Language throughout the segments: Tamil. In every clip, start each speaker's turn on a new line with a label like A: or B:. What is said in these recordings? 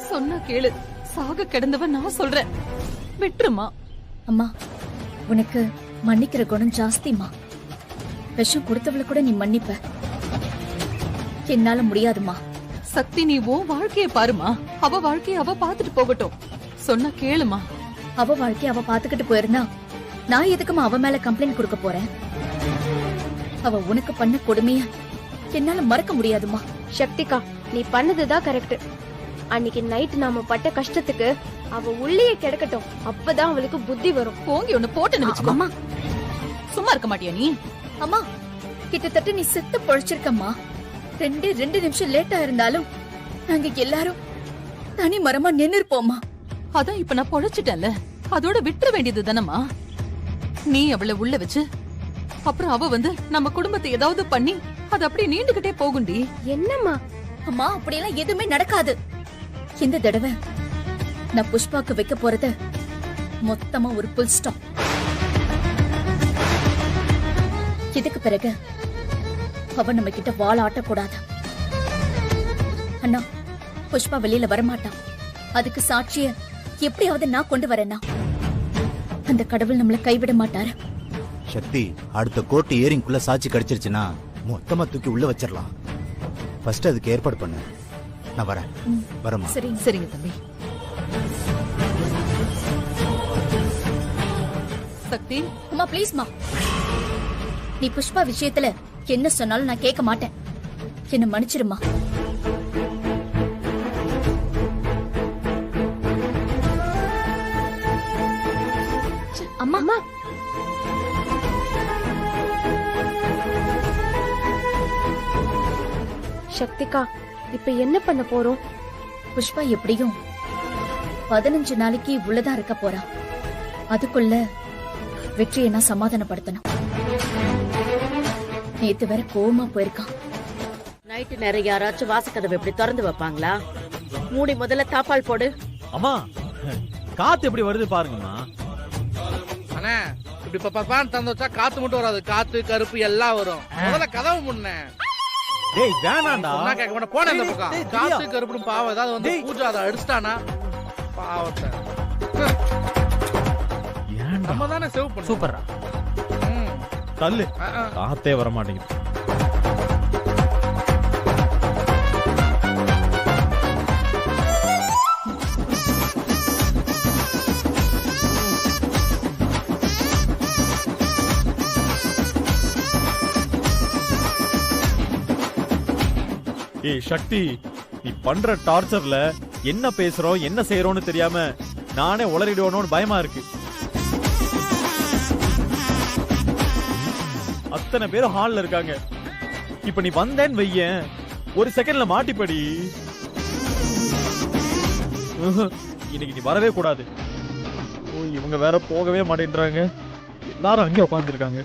A: சொன்னா கேளு, சாக கிடந்தவன் நான் சொல்றேன், விட்டுருமா.
B: அம்மா, உனக்கு மன்னிக்கிற குணம் ஜாஸ்திமா. விஷம் கொடுத்தவளை கூட நீ மன்னிப்ப, என்னால முடியாதுமா.
A: சக்தி, நீ உன் வாழ்க்கைய பாருமா. அவ வாழ்க்கைய அவ பாத்துட்டு போகட்டும். சொன்னா கேளுமா.
B: அவ வாழ்க்கைய அவ பாத்துக்கிட்டு போயிருந்தா நான் எதுக்குமா அவ மேல கம்ப்ளைண்ட் கொடுக்க போறேன்? அவ உனக்கு பண்ண கொடுமைய என்னால மறக்க முடியாதுமா.
C: சக்திகா, நீ பண்ணதுதான் கரெக்ட். அன்னைக்கு நைட் நாம பட்ட கஷ்டத்துக்கு அவ உள்ளே கிடக்கட்டும், அப்பதான் அவளுக்கு புத்தி வரும்.
A: போங்கி ஒண்ணு போட்டுன்னு வச்சுக்கோ.
B: அம்மா,
A: சும்மா இருக்க மாட்டியா நீ?
B: அம்மா, கிட்டத்தட்ட நீ செத்து பொழைச்சிருக்கம்மா. ரெண்டு நிமிஷம் லேட்டா இருந்தாலும் நாங்க எல்லாரும் தனி மரமா நின்னு இருப்போம்மா.
A: அதான் இப்ப நான் பொழைச்சிட்டேன்ல, அதோட விட்டுற வேண்டியது தானம்மா. நீ அவளை உள்ள வச்சு அப்புறம் அவ வந்து நம்ம குடும்பத்தை ஏதாவது பண்ணி அது அப்படி நீண்டுகிட்டே போகுண்டி.
C: என்னம்மா?
B: அம்மா, அப்படியெல்லாம் எதுவுமே நடக்காது. இந்த தடவை நான் புஷ்பாக்கு வைக்க போறத மொத்தமா ஒரு புல் ஸ்டாப். இதுக்கு பிறகு அவ நம்ம கிட்ட வாழ ஆட்டக்கூடாது. அண்ணா, புஷ்பா வெளியில வரமாட்டான். அதுக்கு சாட்சிய எப்படியாவது நான் கொண்டு வரேன்னா அந்த கடவுள் நம்மள கைவிட மாட்டாரு.
D: சக்தி, அடுத்த கோர்ட்டு ஏரிங்குள்ள சாட்சி கிடைச்சிருச்சுன்னா மொத்தமா தூக்கி உள்ள வச்சிடலாம். ஃபர்ஸ்ட் அதுக்கு ஏற்பாடு பண்ணு. நான் வரேன். வரமா?
A: சரிங்க தம்பி. சக்தி,
B: அம்மா ப்ளீஸ்மா, நீ புஷ்பா விஷயத்துல என்ன சொன்னாலும் நான் கேட்க மாட்டேன். என்ன மன்னிச்சிருமா.
C: அம்மா, சக்திகா, இப்ப என்ன பண்ண போறோம்?
B: புஷ்பா எப்படியும் 15 நாளைக்கு உள்ளதான் இருக்க போறா. அதுக்குள்ள வெற்றியை நான் சமாதானப்படுத்தணும். நேத்து வேற கோவமா போயிருக்கான்.
E: நைட்டு நேரம் யாராச்சும் வாசக்கதவை எப்படி திறந்து வைப்பாங்களா? மூடி முதல்ல தாப்பால் போடு.
F: அம்மா, காத்து எப்படி வருது பாருங்கம்மா.
G: அண்ணா, இப்படி பாப்பான்னு திறந்து வச்சா காத்து மட்டும் வராது, காத்து கருப்பு எல்லாம் வரும். முதல்ல கதவு முன்ன.
F: டேய் வேணாண்டா.
G: நான் கேட்க மாட்டேன், போனே அந்த பக்கம். காத்து கருப்புன்னு பாவம் ஏதாவது வந்து பூஜா அதை அடிச்சிட்டானா பாவத்தை. நம்ம தானே சேவ் பண்ணோம்.
F: சூப்பரா தள்ளு, காத்தே வர மாட்டேங்குது. ஏய் சக்தி, நீ பண்ற டார்ச்சர்ல என்ன பேசுறோம் என்ன செய்யறோம்னு தெரியாம நானே உளறிடுவோன்னு பயமா இருக்கு. அத்தனை பேரும் ஹால்ல இருக்காங்க. இப்ப நீ வந்தேன்னு வையேன், ஒரு செகண்ட்ல மாட்டிப்படி. இன்னைக்கு நீ வரவே கூடாது. இவங்க வேற போகவே மாட்டேன்றாங்க. எல்லாரும் அங்கே உட்காந்துருக்காங்க.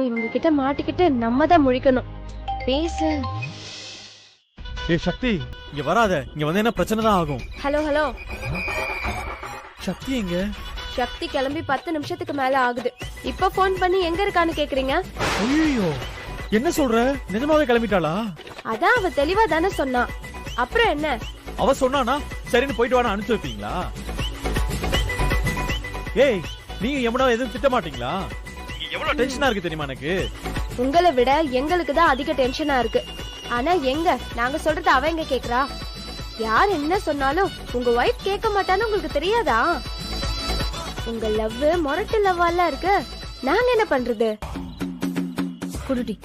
C: இவங்க கிட்ட மாட்டிக்கிட்டு நம்ம தான் முழிக்கணும். பேசு.
F: ஏய் சக்தி, இங்க வராத. இங்க வந்து என்ன பிரச்சனை தான் ஆகும்.
C: Hello hello.
F: சக்தி எங்க?
C: சக்தி கிளம்பி 10 நிமிஷத்துக்கு மேல ஆகுது. இப்ப போன் பண்ணி எங்க இருக்கான்னு கேக்குறீங்க?
F: ஐயோ, என்ன சொல்ற? நிஜமாவே கிளம்பிட்டாளா?
C: அதான் அவ தெளிவா தானே சொன்னா. அப்புறம் என்ன?
F: அவ சொன்னானா சரின்னு போயிட்டு வான்னு அனுப்பிச்சு வைப்பீங்களா? ஏய், நீங்க எவனா எதுவும் திட்ட மாட்டீங்களா? எவ்வளவு டென்ஷனா இருக்கு தெரியுமா எனக்கு?
C: உங்களை விட எங்களுக்கு தான் அதிக டென்ஷனா இருக்கு. ஆனா எங்க நாங்க சொல்றது அவ எங்க கேக்குறா? யார் என்ன சொன்னாலும் உங்க வைஃப் கேட்க மாட்டான்னு உங்களுக்கு தெரியாதா? உங்க லவ் மொரட்டு லவ்வால இருக்கு. நாங்க என்ன பண்றது?
B: குடுடி,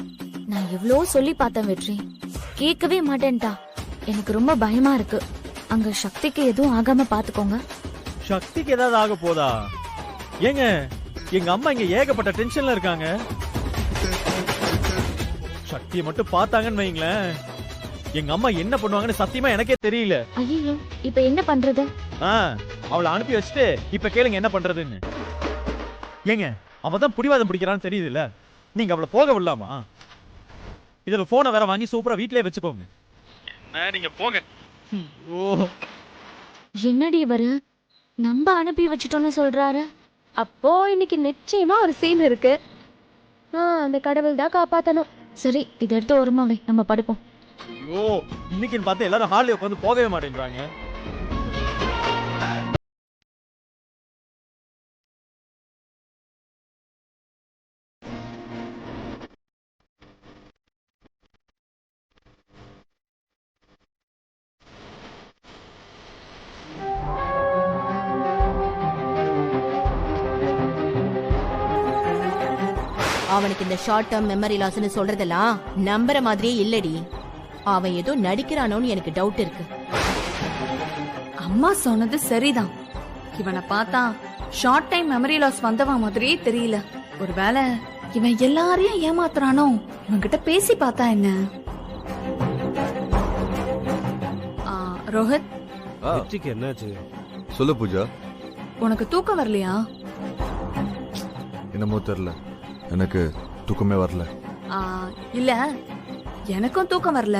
B: நான் எவ்வளோ சொல்லி பார்த்தேன் வெற்றி, கேட்கவே மாட்டேன்டா. எனக்கு ரொம்ப பயமா இருக்கு. அங்க சக்திக்கு எதுவும் ஆகாம பாத்துக்கோங்க.
F: சக்திக்கு ஏதாவது ஆக போதா? ஏங்க, எங்க அம்மா இங்க ஏகப்பட்ட டென்ஷன்ல இருக்காங்க. சக்தியை மட்டும் பார்த்தாங்கன்னு வைங்களேன், எங்க அம்மா என்ன பண்ணுவாங்கன்னு சத்தியமா எனக்கே தெரியல.
B: ஐயோ, இப்ப என்ன பண்றது?
F: அவளை அனுப்பி வச்சுட்டு இப்ப கேளுங்க என்ன பண்றதுன்னு. ஏங்க, அவதான் புடிவாதம் பிடிக்கிறான்னு தெரியுது இல்ல, நீங்க அவளை போக விடலாமா? இதுல போனை வேற வாங்கி சூப்பரா வீட்லயே வச்சுக்கோங்க. நீங்க போங்க. ஓ
H: என்னடி இவரு நம்ம அனுப்பி வச்சிட்டோம்னு சொல்றாரு.
C: அப்போ இன்னைக்கு நிச்சயமா ஒரு சீன் இருக்கு. அந்த கடவுள் தான் காப்பாத்தணும்.
H: சரி இதை எடுத்து ஓரமாவே நம்ம படுப்போம்.
F: ஐயோ இன்னைக்குன்னு பார்த்து எல்லாரும் ஹாலில் உட்காந்து போகவே மாட்டேங்கிறாங்க.
I: அவனுக்கு இந்த ஷார்ட் டேர்ம் மெமரி லாஸ்னு சொல்றதெல்லாம் நம்புற மாதிரியே இல்லடி. அவன் ஏதோ நடிக்கிறானோன்னு எனக்கு டவுட் இருக்கு.
J: அம்மா சொன்னது சரிதான். இவனை பார்த்தா ஷார்ட் டைம் மெமரி லாஸ் வந்தவன் மாதிரியே தெரியல. ஒருவேளை இவன் எல்லாரையும் ஏமாத்துறானோ? இவன்கிட்ட பேசி பார்த்தா என்ன? ரோஹித்,
K: வெற்றிக்கு என்னாச்சு சொல்லு பூஜா.
J: உனக்கு தூக்கம் வரலையா?
K: என்னமோ தெரியல, எனக்கு தூக்கமே வரல.
J: இல்ல எனக்கும் தூக்கம் வரல.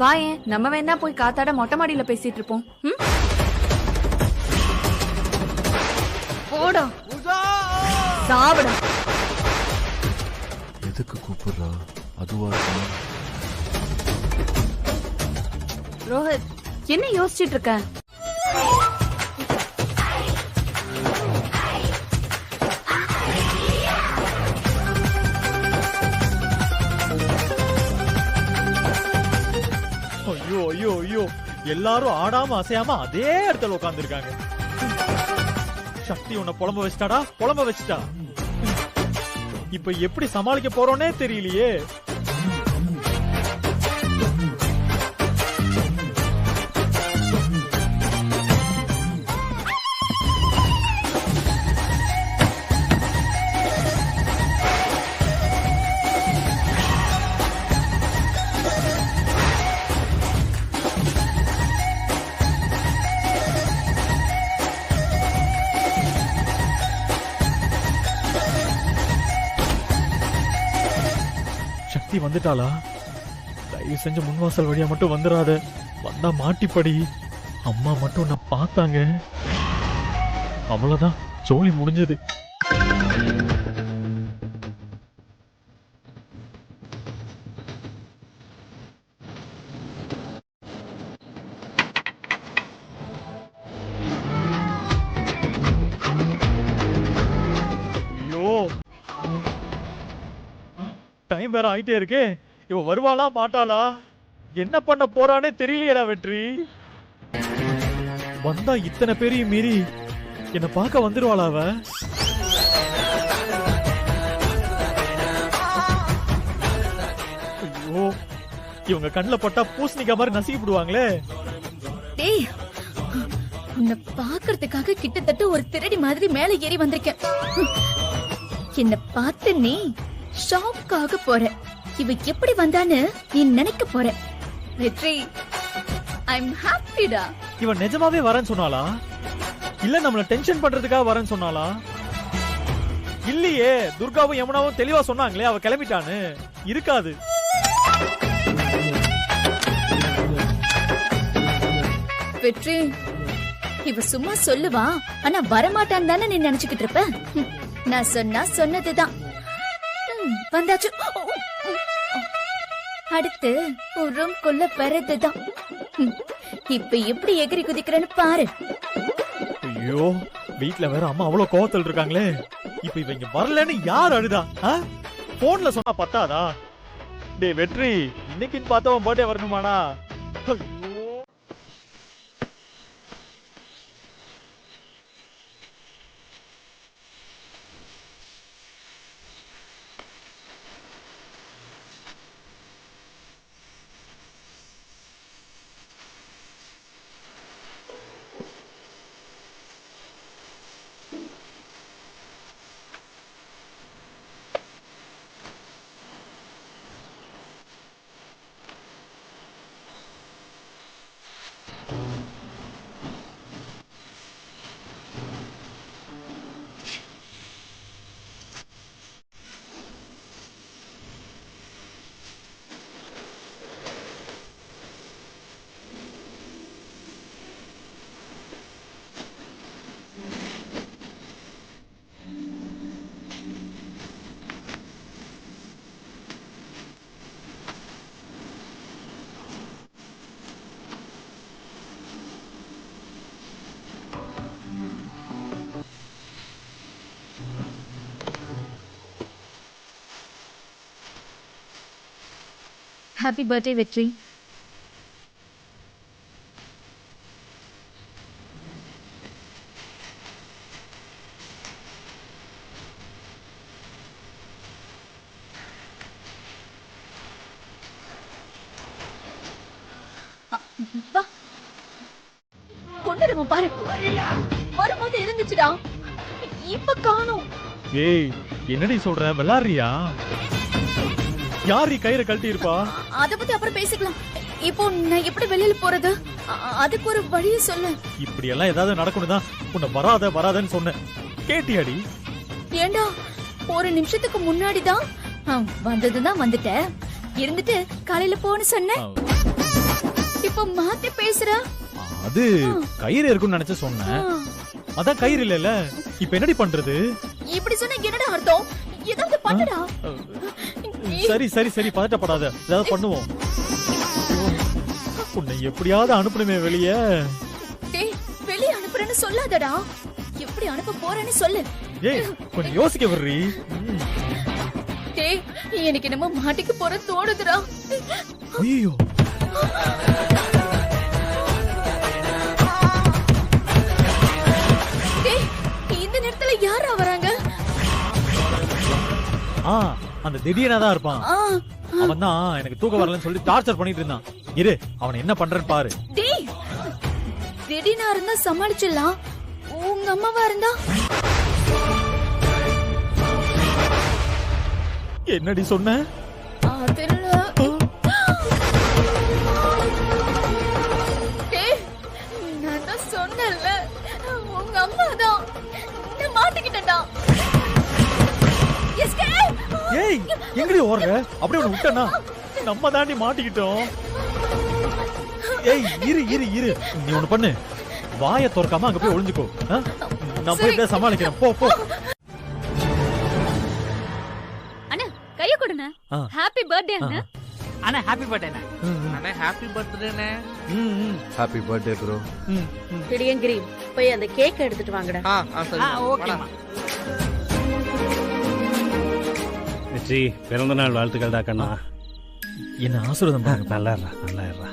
J: வாயேன், நம்ம வேணா போய் காத்தாட மொட்டை மாடியில பேசிட்டு இருப்போம். போடா சாப்பிடா.
K: எதுக்கு கூப்பிடுறா? அதுவா
J: ரோஹித், என்ன யோசிச்சுட்டு இருக்க?
F: ஐயோ ஐயோ ஐயோ எல்லாரும் ஆடாம அசையாம அதே இடத்துல உட்கார்ந்து இருக்காங்க. சக்தி உன்னை புலம்ப வச்சிட்டாடா, புலம்ப வச்சிட்டா. இப்ப எப்படி சமாளிக்க போறோன்னே தெரியலையே. சக்தி வந்துட்டாளா? தயவு செஞ்சு முன்வாசல் வழியா மட்டும் வந்துடாத. வந்தா மாட்டிப்படி. அம்மா மட்டும் நான் பார்த்தாங்க, அவ்வளவுதான், ஜோலி முடிஞ்சது. டைம் வேற ஆயிட்டே இருக்கு. இவ வருவாளா மாட்டாளா? என்ன பண்ண போறானே தெரியலையடா வெற்றி. வந்தா இத்தனை பேரையும் மீறி என்ன பார்க்க வந்துருவாளா அவ? ஐயோ இவங்க கண்ணுல பட்டா பூசணிக்கா மாதிரி நசுக்கிடுவாங்களே.
B: டேய், உன்னை பாக்குறதுக்காக கிட்டத்தட்ட ஒரு திருடி மாதிரி மேல ஏறி வந்திருக்கேன். என்ன பார்த்து நீ ஷாக்காக போற. இவ எப்படி வந்தான்னு நீ நினைக்க போற. வெற்றி, ஐ அம் ஹாப்பிடா.
F: இவன் நிஜமாவே வரேன்னு சொன்னாளா? இல்ல நம்மள டென்ஷன் பண்றதுக்காக வரேன்னு சொன்னாளா? இல்லையே, துர்காவும் யமுனாவும் தெளிவா சொன்னாங்களே அவ கிளம்பிட்டான்னு. இருக்காது.
B: வெற்றி, இவ சும்மா சொல்லுவா, ஆனா வரமாட்டான்னு தானே நீ நினைச்சுக்கிட்டு இருப்ப. நான் சொன்னா சொன்னதுதான். வந்தாச்சு. அடுத்து ரூம்குள்ள வரதுதான். இப்ப எப்படி எகிரி குதிக்கிறேன்னு பாரு.
F: ஐயோ வீட்ல வேற அம்மா அவ்வளவு கோவத்தில் இருக்காங்களே. இப்ப இவ இங்க வரலன்னு யார் அழுதா? போன்ல சொன்னா பத்தாதா? டேய் வெற்றி, இன்னைக்குன்னு பார்த்தவன் பர்த்டே வரணுமாடா?
H: ஹாப்பி பர்த்டே வெற்றி.
B: வா கொண்டுடுமா பாரு. வரும்போது இருந்துச்சுடா, இப்ப காணோம்.
F: ஏய் என்னடி சொல்ற, விளாடுறியா? யார் கயிறை கழட்டி இருப்பா?
B: அத பத்தி அப்புறம் பேசிக்கலாம். இப்போ நான் எப்படி வெளியில போறது? அதுக்கு ஒரு வழியை சொல்லு.
F: இப்படி எல்லாம் ஏதாவது நடக்கணும் தான் உன்னை வராதன்னு சொன்னேன். கேட்டியாடி?
B: ஏண்டா ஒரு நிமிஷத்துக்கு முன்னாடிதான் வந்ததுதான் வந்துட்டேன், இருந்துட்டு காலையில போன்னு சொன்னேன். இப்ப மாத்தி பேசுற.
F: அது கயிறு இருக்குன்னு நினைச்சு சொன்னேன். அதான் கயிறு இல்லல. இப்ப என்னடி பண்றது?
B: இப்படி சொன்னா என்னடா அர்த்தம்? ஏதாவது பண்ணுடா.
F: சரி சரி சரி பதட்டப்படாத, ஏதாவது பண்ணுவோம். உன்னை எப்படியாவது அனுப்பணுமே வெளியே.
B: டேய் வெளிய அனுப்புறேன்னு சொல்லாதடா, எப்படி அனுப்ப போறேன்னு சொல்லு.
F: ஏய் கொஞ்சம் யோசிக்க விடுறீ.
B: டேய் எனக்கு என்னமோ மாட்டிக்கு போற தோணுதுடா.
F: ஐயோ
B: டேய் இந்த நேரத்துல யாரா வராங்க?
F: அந்த திடீர்னா தான் இருப்பான். அவன் தான் எனக்கு தூக்கம் வரலன்னு சொல்லி டார்ச்சர் பண்ணிட்டு இருந்தான். இரு அவன் என்ன பண்றன்னு பாரு.
B: டேய் திடீர்னா இருந்தா சமாளிச்சிடலாம், உங்க அம்மாவா இருந்தா?
F: என்னடி சொன்ன?
B: தெரியல. டேய் நான் தான் சொன்னேன்ல, உங்க அம்மா தான். நான் மாட்டிக்கிட்டேன்டா.
F: ஏய் எங்கடி ஓடுற? அப்படியே உன்னை விட்டனா நம்ம தாண்டி மாட்டிக்கிட்டோம். ஏய் இரு இரு இரு, நீ ஒண்ணு பண்ணு, வாயை திறக்காம அங்க போய் ஒளிஞ்சுக்கோ. நான் போய் இப்படியே சமாளிக்கிறேன். போ போ.
B: அண்ணா கைய கொடுங்க. ஹாப்பி பர்த்டே அண்ணா.
L: அண்ணா ஹாப்பி பர்த்டே அண்ணா.
G: அண்ணா ஹாப்பி பர்த்டேண்ணே.
K: Happy birthday bro.
E: கிரியங்கிரி போய் அந்த கேக் எடுத்துட்டு வாங்கடா.
L: ஓகேமா. வெற்றி பிறந்த நாள் வாழ்த்துக்கள் தான் கண்ணா.
F: என்ன ஆசீர்வாதம் பண்ணு.
L: நல்லா இருடா.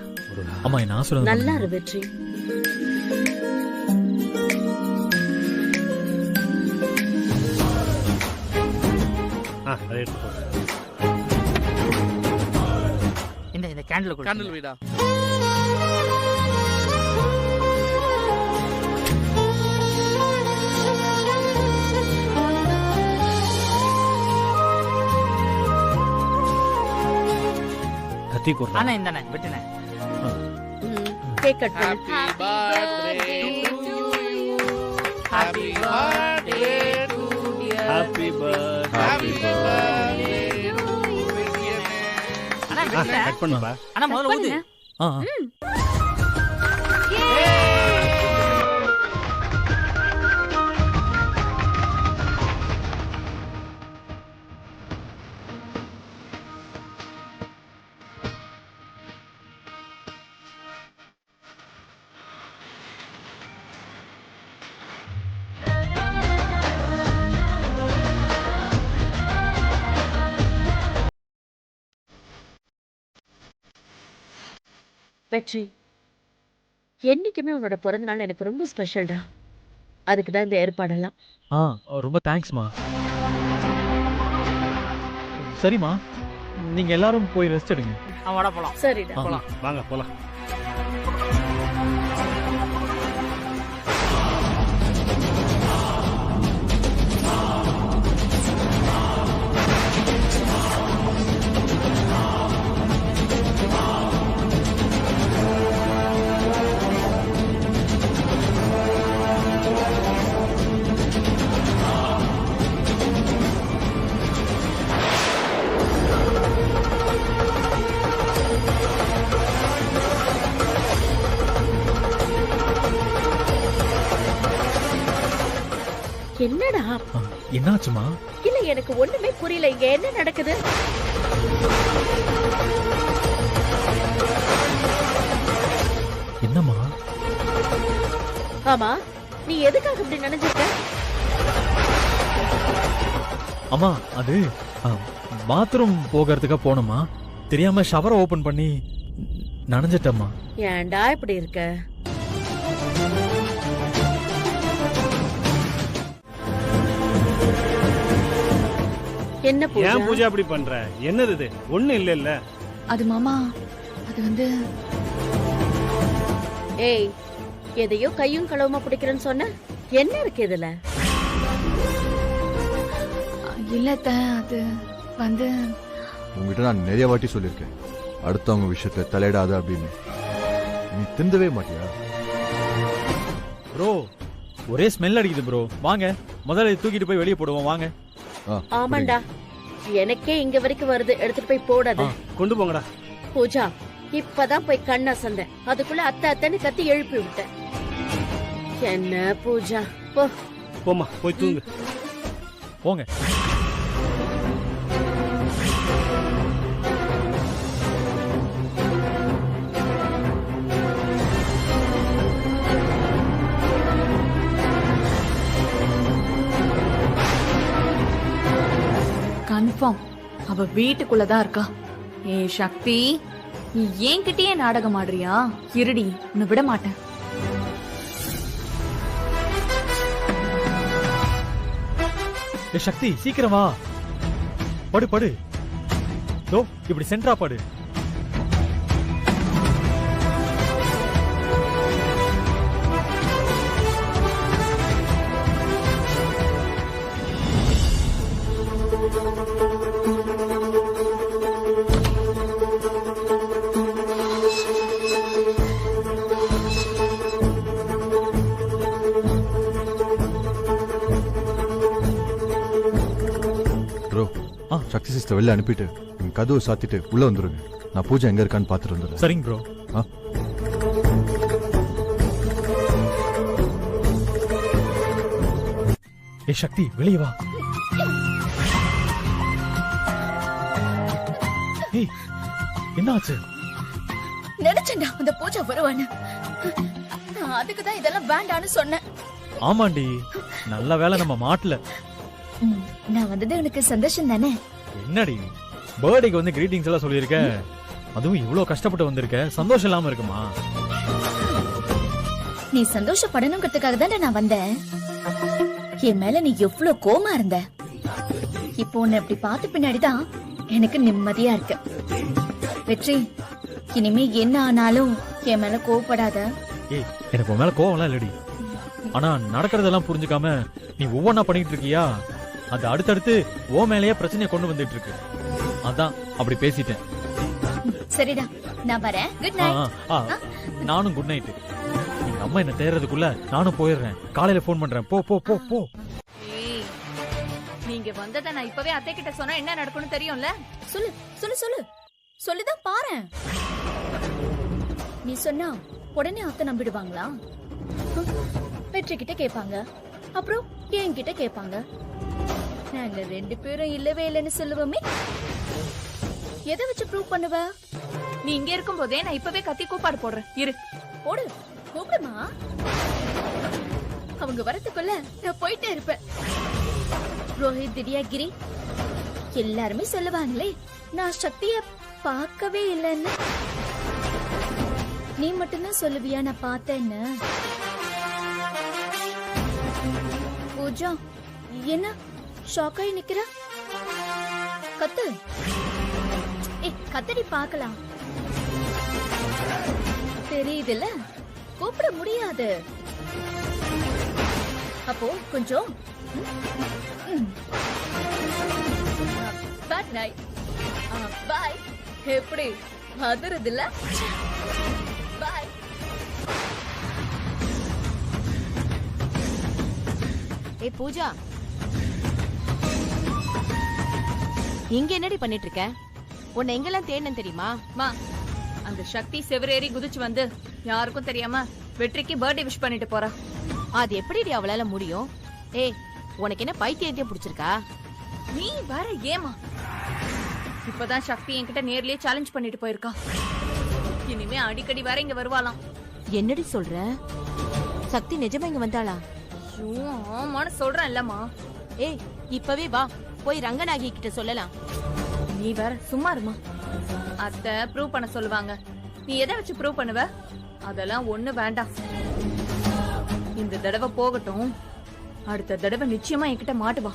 F: அம்மா என்ன ஆசீர்வாதம்
E: நல்லா இரு வெற்றி.
L: அதை எடுத்து போ. இந்த கேண்டில்
G: வீடா?
L: கத்தி குடுறா. அண்ணா இந்தண்ணே வெட்டினே.
E: கேக் கட் பண்ணு.
G: Happy birthday to you.
L: Happy birthday. அண்ணா வெட்டினே. கட் பண்ணுப்பா. அண்ணா முதல்ல ஊது.
E: வெற்றி, என்னைக்குமே உன்னோட பிறந்த நாள் எனக்கு ரொம்ப ஸ்பெஷல்டா. அதுக்கு தான் இந்த ஏற்பாடெல்லாம்.
F: ரொம்ப தேங்க்ஸ்மா. சரிம்மா, நீங்க எல்லாரும் போய் ரெஸ்ட் எடுங்க.
L: வாடா போலாம்.
E: சரிடா
L: போலாம். வாங்க போலாம்.
E: என்னடா?
F: என்னாச்சுமா?
E: இல்ல எனக்கு ஒண்ணுமே புரியல. இங்க என்ன நடக்குது?
F: என்னம்மா?
E: ஆமா, நீ எதுக்காக இப்படி நினைச்சிருக்க?
F: அம்மா அது பாத்ரூம் போகிறதுக்கா போனோமா. தெரியாம ஷவரை ஓபன் பண்ணி நனைஞ்சிட்டம்மா.
E: ஏன்டா இப்படி இருக்க? என்ன
L: ஏன் பூஜா அப்படி பண்ற? என்னது இது? ஒண்ணு இல்ல இல்ல.
J: அது மாமா, அது வந்து
E: ஏய், எதையோ கையும் களவுமா பிடிக்கிறேன்னு சொன்ன, என்ன இருக்கு இதுல?
J: இல்லத்த, அது வந்து
K: உங்ககிட்ட நான் நிறைய வாட்டி சொல்லியிருக்கேன், அடுத்தவங்க விஷயத்துல தலையிடாத அப்படின்னு. நீ திருந்தவே மாட்டியா?
F: ப்ரோ, ஒரே ஸ்மெல் அடிக்குது ப்ரோ. வாங்க முதல்ல தூக்கிட்டு போய் வெளியே போடுவோம். வாங்க.
E: ஆமாண்டா, எனக்கே இங்க வரைக்கும் வருது. எடுத்துட்டு போய் போடாத.
L: கொண்டு போங்கடா.
E: பூஜா, இப்பதான் போய் கண்ணா சந்தேன், அதுக்குள்ள அத்தை அத்தைன்னு கத்தி எழுப்பி விட்டேன். என்ன பூஜா, போ.
L: போமா, போய் தூங்கு.
F: போங்க.
J: கன்ஃபார்ம் அவ வீட்டுக்குள்ளதான் இருக்கா. ஏ சக்தி, நீ என்கிட்டயே நாடகம் ஆடுறியா? இருடி, உன்னை விட மாட்டேன்.
F: ஏ சக்தி, சீக்கிரம் வா. படு படு. தோ இப்படி சென்ட்ரா படு.
K: சக்தி சிஸ்டர் வெளில அனுப்பிட்டு கதவு சாத்திட்டு உள்ள வந்துருங்க. நான் பூஜா எங்க இருக்கான்னு பாத்துட்டு வந்துடுறேன்.
F: சரிங்க ப்ரோ. ஏ சக்தி, வெளியே வா. ஏய், என்னாச்சு?
B: நினைச்சேன்டா அந்த பூஜா வருவான்னு. நான் அதுக்குதான் இதெல்லாம் வேண்டான்னு சொன்னேன்.
F: ஆமாண்டி, நல்ல வேலை நம்ம மாட்டல.
B: நான் வந்தது உனக்கு சந்தோஷம் தானே?
F: என்னடி, பர்த்டேக்கு வந்து கிரீட்டிங்ஸ் எல்லாம் சொல்லியிருக்க, அதுவும் இவ்வளவு கஷ்டப்பட்டு வந்திருக்க, சந்தோஷம் இல்லாம இருக்குமா?
B: நீ சந்தோஷப்படணுங்கிறதுக்காக தானே நான் வந்தேன். என் மேல நீ எவ்வளவு கோமா இருந்த. இப்போ உன்னை இப்படி பார்த்த பின்னாடிதான் எனக்கு நிம்மதியா இருக்கு. வெற்றி, இனிமே என்ன ஆனாலும் என் மேல கோவப்படாத.
F: ஏய், எனக்கு உன் மேல கோவம்லாம் இல்லடி. ஆனா நடக்கிறதெல்லாம் புரிஞ்சுக்காம நீ ஒவ்வொன்னா பண்ணிட்டு இருக்கியா, அது அடுத்தடுத்து ஓ மேலேயே பிரச்சனையை கொண்டு வந்துட்டு இருக்கு. அதான் அப்படி பேசிட்டேன்.
B: சரிடா, நான் வரேன். Good night.
F: நானும் குட் நைட். எங்க அம்மா என்ன தேர்றதுக்குள்ள நானும் போயிடுறேன். காலையில போன் பண்றேன். போ போ போ போ.
J: நீங்க வந்ததை நான் இப்பவே அத்தை கிட்ட சொன்னா என்ன நடக்கும்னு தெரியும்ல?
B: சொல்லு சொல்லு சொல்லு, சொல்லிதான் பாரு. நீ சொன்னா உடனே அத்தை நம்பிடுவாங்களா? வெற்றி கிட்ட கேட்பாங்க, அப்புறம் என்கிட்ட கேட்பாங்க. நாங்க ரெண்டு பேரும் இல்லவே இல்லைன்னு சொல்லுவோமே. எதை வச்சு ப்ரூவ் பண்ணுவ?
J: நீ இங்க இருக்கும் போதே நான் இப்பவே கத்தி கூப்பாடு போடுறேன். இரு,
B: போடு. கூப்பிடுமா? அவங்க வரத்துக்குள்ள நான் போயிட்டே இருப்பேன். ரோஹித், திவ்யாகிரி எல்லாருமே சொல்லுவாங்களே நான் சக்திய பார்க்கவே இல்லைன்னு. நீ மட்டும்தான் சொல்லுவியா நான் பார்த்தேன்னு? பூஜா, என்ன ஷாக்காய் நிக்கிற? கத்து. கத்தடி பார்க்கலாம். தெரியுதுல்ல, கூப்பிட முடியாது. அப்போ கொஞ்சம் பேட் நைட். பாய். எப்படி அதிருதுல்ல? பாய்.
I: ஏய் பூஜா, இங்க என்னடி பண்ணிட்டு இருக்க? உன்னை எங்கெல்லாம் தேடணும் தெரியுமா?
J: மா, அந்த சக்தி செவரேறி குதிச்சு வந்து யாருக்கும் தெரியாம வெற்றிக்கு பர்த்டே விஷ் பண்ணிட்டு போறா.
I: அது எப்படிடி அவளால முடியும்? ஏய், உனக்கு என்ன பைத்தியம் பிடிச்சிருக்கா?
J: நீ வேற ஏமா? இப்பதான் சக்தி என்கிட்ட நேர்லயே சேலஞ்ச் பண்ணிட்டு போயிருக்கா. இனிமே அடிக்கடி வேற இங்க வருவாளாம்.
I: என்னடி சொல்ற? சக்தி நிஜமா இங்க வந்தாளா?
J: ஆமான்னு சொல்றேன் இல்லம்மா.
I: ஏய், இப்பவே வா, போய் ரங்கநாயகி கிட்ட சொல்லலாம்.
J: நீ வேற சும்மா இருமா. அத்தை ப்ரூவ் பண்ண சொல்லுவாங்க. நீ எதை வச்சு ப்ரூவ் பண்ணுவ? அதெல்லாம் ஒண்ணு வேண்டாம். இந்த தடவை போகட்டும், அடுத்த தடவை நிச்சயமா என்கிட்ட மாட்டுவா.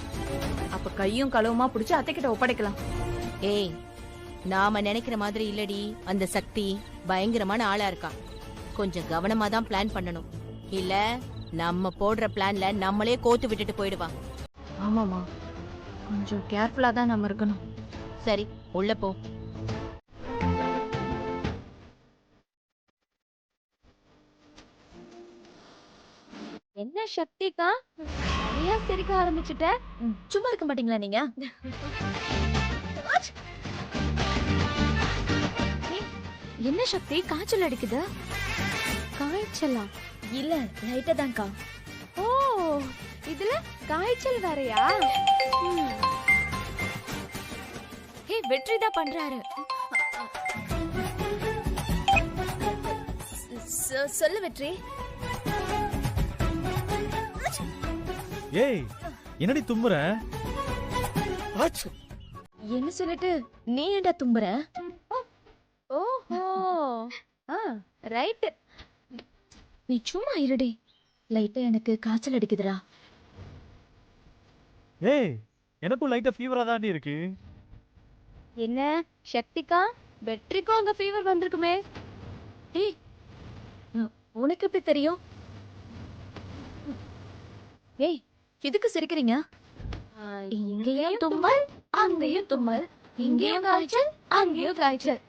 J: அப்ப கையும் களவுமா புடிச்சு அத்தை கிட்ட ஒப்படைக்கலாம்.
I: ஏய், நாம நினைக்கிற மாதிரி இல்லடி. அந்த சக்தி பயங்கரமான ஆளா இருக்கா. கொஞ்சம் கவனமா தான் பிளான் பண்ணணும். இல்ல நம்ம போடுற பிளான்ல நம்மளே கோத்து விட்டுட்டு போயிடுவா.
J: ஆமாமா, கொஞ்சம் கேர்ஃபுல்லா தான் நம்ம இருக்கணும்.
I: சரி, உள்ள போ.
B: என்ன சக்திக்கா நிறைய சிரிக்க ஆரம்பிச்சுட்ட? சும்மா இருக்க மாட்டீங்களா நீங்க? என்ன சக்தி, காய்ச்சல் அடிக்குது?
C: காய்ச்சலா?
B: இல்ல, லைட்டா தான்க்கா.
C: ஓ, இதுல காய்ச்சல் வேறயா?
B: ஹே, வெற்றி தான் பண்றாரு. சொல்லு வெற்றி.
F: ஏய், என்னடி தும்முற?
B: என்ன சொல்லிட்டு நீ ஏன்டா தும்புற?
C: ஓஹோ, ரைட்.
B: நீ சும்மா இருடி. லைட்டா எனக்கு காய்ச்சல் அடிக்குதுடா.
F: ஏய், எனக்கும் லைட்டா ஃபீவரா தாண்டி இருக்கு.
C: என்ன சக்திக்கா, வெற்றிக்கும் அங்க ஃபீவர் வந்திருக்குமே?
B: ஏய், உனக்கு எப்படி தெரியும்? ஏய், எதுக்கு சிரிக்கிறீங்க? இங்கேயும் தும்மல், அங்கேயும் தும்மல், இங்கேயும் காய்ச்சல், அங்கேயும் காய்ச்சல்.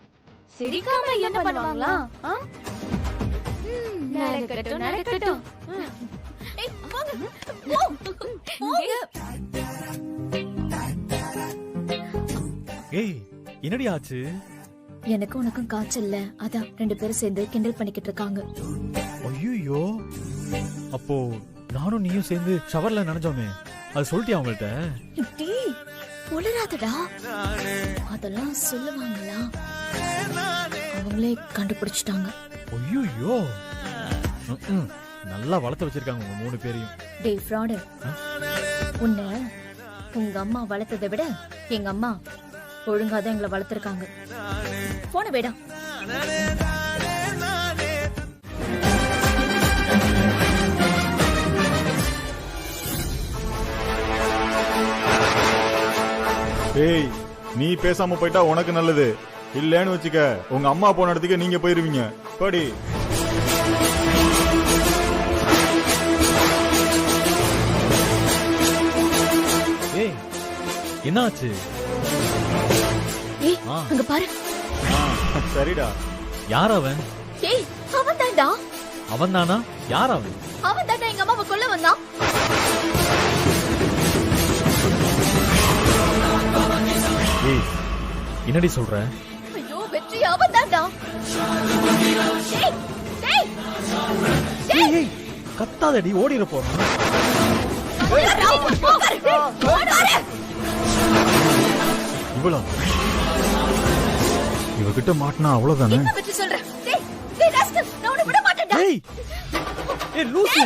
B: சிரிக்காம என்ன பண்ணுவாங்களா?
C: நடக்கட்டும் நடக்கட்டும்.
B: ஏய், வாங்க. போங்க.
F: ஏய், என்னடி ஆச்சு?
B: எனக்கு உனக்கும் காய்ச்சல்ல, அதான் 2 பேரும் சேர்ந்து கிண்டல் பண்ணிக்கிட்டு இருக்காங்க.
F: ஐயோ, அப்போ நானும் நீயும் சேர்ந்து ஷவர்ல நனைஞ்சோமே, அது சொல்லிட்டியா அவங்கள்ட்ட?
B: டேய், உளறாதடா. அதெல்லாம் சொல்லுவாங்களா? அவங்களே கண்டுபிடிச்சிட்டாங்க.
F: ஐயோ, நல்லா வளர்த்து வச்சிருக்காங்க உங்க 3 பேரையும்.
B: டேய் ஃப்ராடு, உன்னை உங்க அம்மா வளர்த்ததை விட எங்க அம்மா ஒழுங்காதான் எங்களை வளர்த்திருக்காங்க. போன வேடா.
M: ஏய், நீ பேசாம போயிட்டா உனக்கு நல்லது. இல்லன்னு வச்சுக்க, உங்க அம்மா போன இடத்துக்கு நீங்க போயிருவீங்க. போடி.
F: ஏய், என்னாச்சு?
B: ஏய், அங்க பாரு.
M: சரிடா.
F: யார் அவன்?
B: ஏய், அவன் தான்டா.
F: அவன் தானா? யார் அவன்?
B: அவன் தான்டா எங்க அம்மாவை கொல்ல வந்தான்.
F: ஏய், என்னடி சொல்ற?
B: ஐயோ வெற்றி, அவன் தான்டா. டேய், டேய்,
F: ஏய், கத்தாதடி, ஓடிர போறோம்.
M: இவ்வளோ இவகிட்ட மாட்டினா அவ்வளவுதானே?
B: என்ன வெற்றி சொல்ற? டேய், டேய் ராஸ்கல், நான் உன்னை விட மாட்டேன்டா.
F: ஏய், ஏய் லூசு.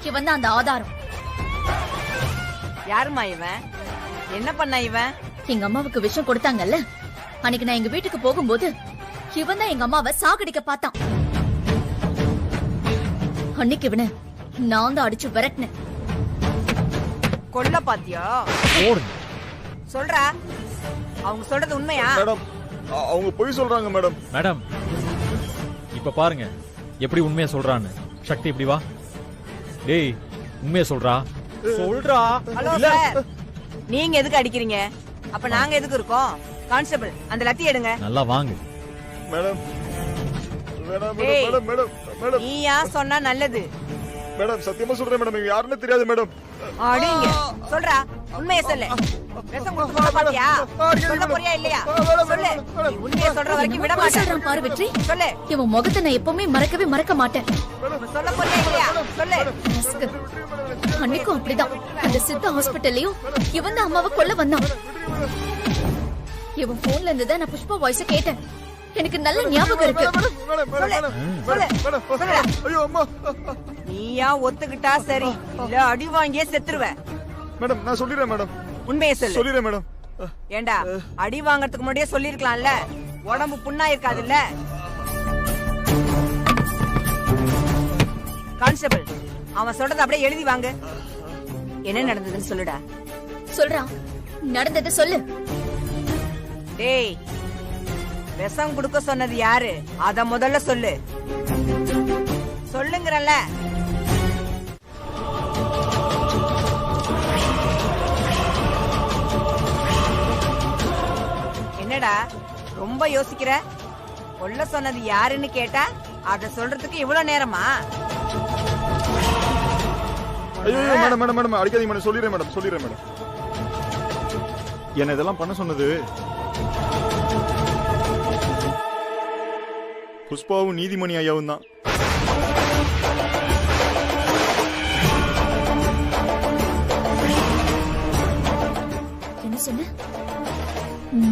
B: இவன் தான் அந்த ஆதாரம்.
N: யாருமா இவன்? என்ன பண்ணா இவன்?
B: எங்க அம்மாவுக்கு விஷம் கொடுத்தாங்கல்ல, அன்னைக்கு நான் எங்க வீட்டுக்கு போகும்போது இவன் தான் எங்க அம்மாவை சாகடிக்க பார்த்தான். அன்னைக்கு இவனை நான் தான் அடிச்சு விரட்டினேன்.
N: கொல்ல பாத்தியா? சொல்றா, அவங்க சொல்றது உண்மையா?
M: மேடம், அவங்க பொய் சொல்றாங்க மேடம்.
F: மேடம், இப்ப பாருங்க எப்படி உண்மையா சொல்றான்னு. சக்தி, இப்படி வா. டேய், உண்மையா சொல்றா. சொல்றா.
N: ஹலோ சார், நீங்க எதுக்கு அடிக்கிறீங்க? அப்ப நாங்க எதுக்கு இருக்கோம்? கான்ஸ்டபிள், அந்த லத்தி எடுங்க.
F: நல்லா வாங்க.
M: மேடம்,
N: ஏய்,
M: மேடம், மேடம், மேடம்.
N: நீயா சொன்னா நல்லது.
M: மேடம், சத்தியமா சொல்றேன் மேடம், இவங்க யாருன்னு தெரியாது மேடம்.
N: அடிங்க. சொல்றா, உண்மையை சொல்லு. விஷம் கொடுத்து கொல்ல பாத்தியா? சொல்ல போறியா இல்லையா? சொல்லு. நீ உண்மையை சொல்ற வரைக்கும் விட மாட்டேன்.
B: பாரு வெற்றி,
N: சொல்லு.
B: இவன் முகத்தை நான் எப்பவுமே மறக்க மாட்டேன்.
N: சொல்ல போறியா இல்லையா? சொல்லு.
B: அன்னைக்கும் அப்படிதான். அந்த சித்தா ஹாஸ்பிட்டல்லையும் இவன் தான் அம்மாவை கொல்ல வந்தான். இவன் போன்ல இருந்து தான் நான் புஷ்பா வாய்ஸ் கேட்டேன். எனக்கு நல்ல ஞாபகம் இருக்கு.
N: நீயா ஒத்துக்கிட்டா சரி, இல்ல அடி வாங்கியே செத்துருவ.
M: மேடம், நான் சொல்லிடுறேன் மேடம்.
N: உண்மையை சொல்லு.
M: சொல்லிடுறேன் மேடம்.
N: ஏண்டா அடி வாங்கறதுக்கு முன்னாடியே சொல்லிருக்கலாம்ல, உடம்பு புண்ணா இருக்காதுல்ல. கான்ஸ்டபிள், அவன் சொல்றத அப்படியே எழுதி வாங்க. என்ன நடந்ததுன்னு சொல்லுடா.
B: சொல்றான், நடந்தது சொல்லு.
N: டேய், விஷம் குடுக்க சொன்னது யாரு? அத முதல்ல சொல்லு. சொல்லுங்கறல்ல. என்னடா ரொம்ப யோசிக்கிற? கொல்ல சொன்னது யாருன்னு கேட்டா அத சொல்றதுக்கு இவ்வளவு நேரமா?
M: ஐயோ மேடம் மேடம் மேடம் அடிக்காதீங்க மேடம். சொல்லிடுறேன் மேடம், சொல்லிடுறேன் மேடம். என்ன இதெல்லாம் பண்ண சொன்னது புஷ்பாவும் நீதிமணி ஐயாவும் தான்.
B: என்ன சொன்ன?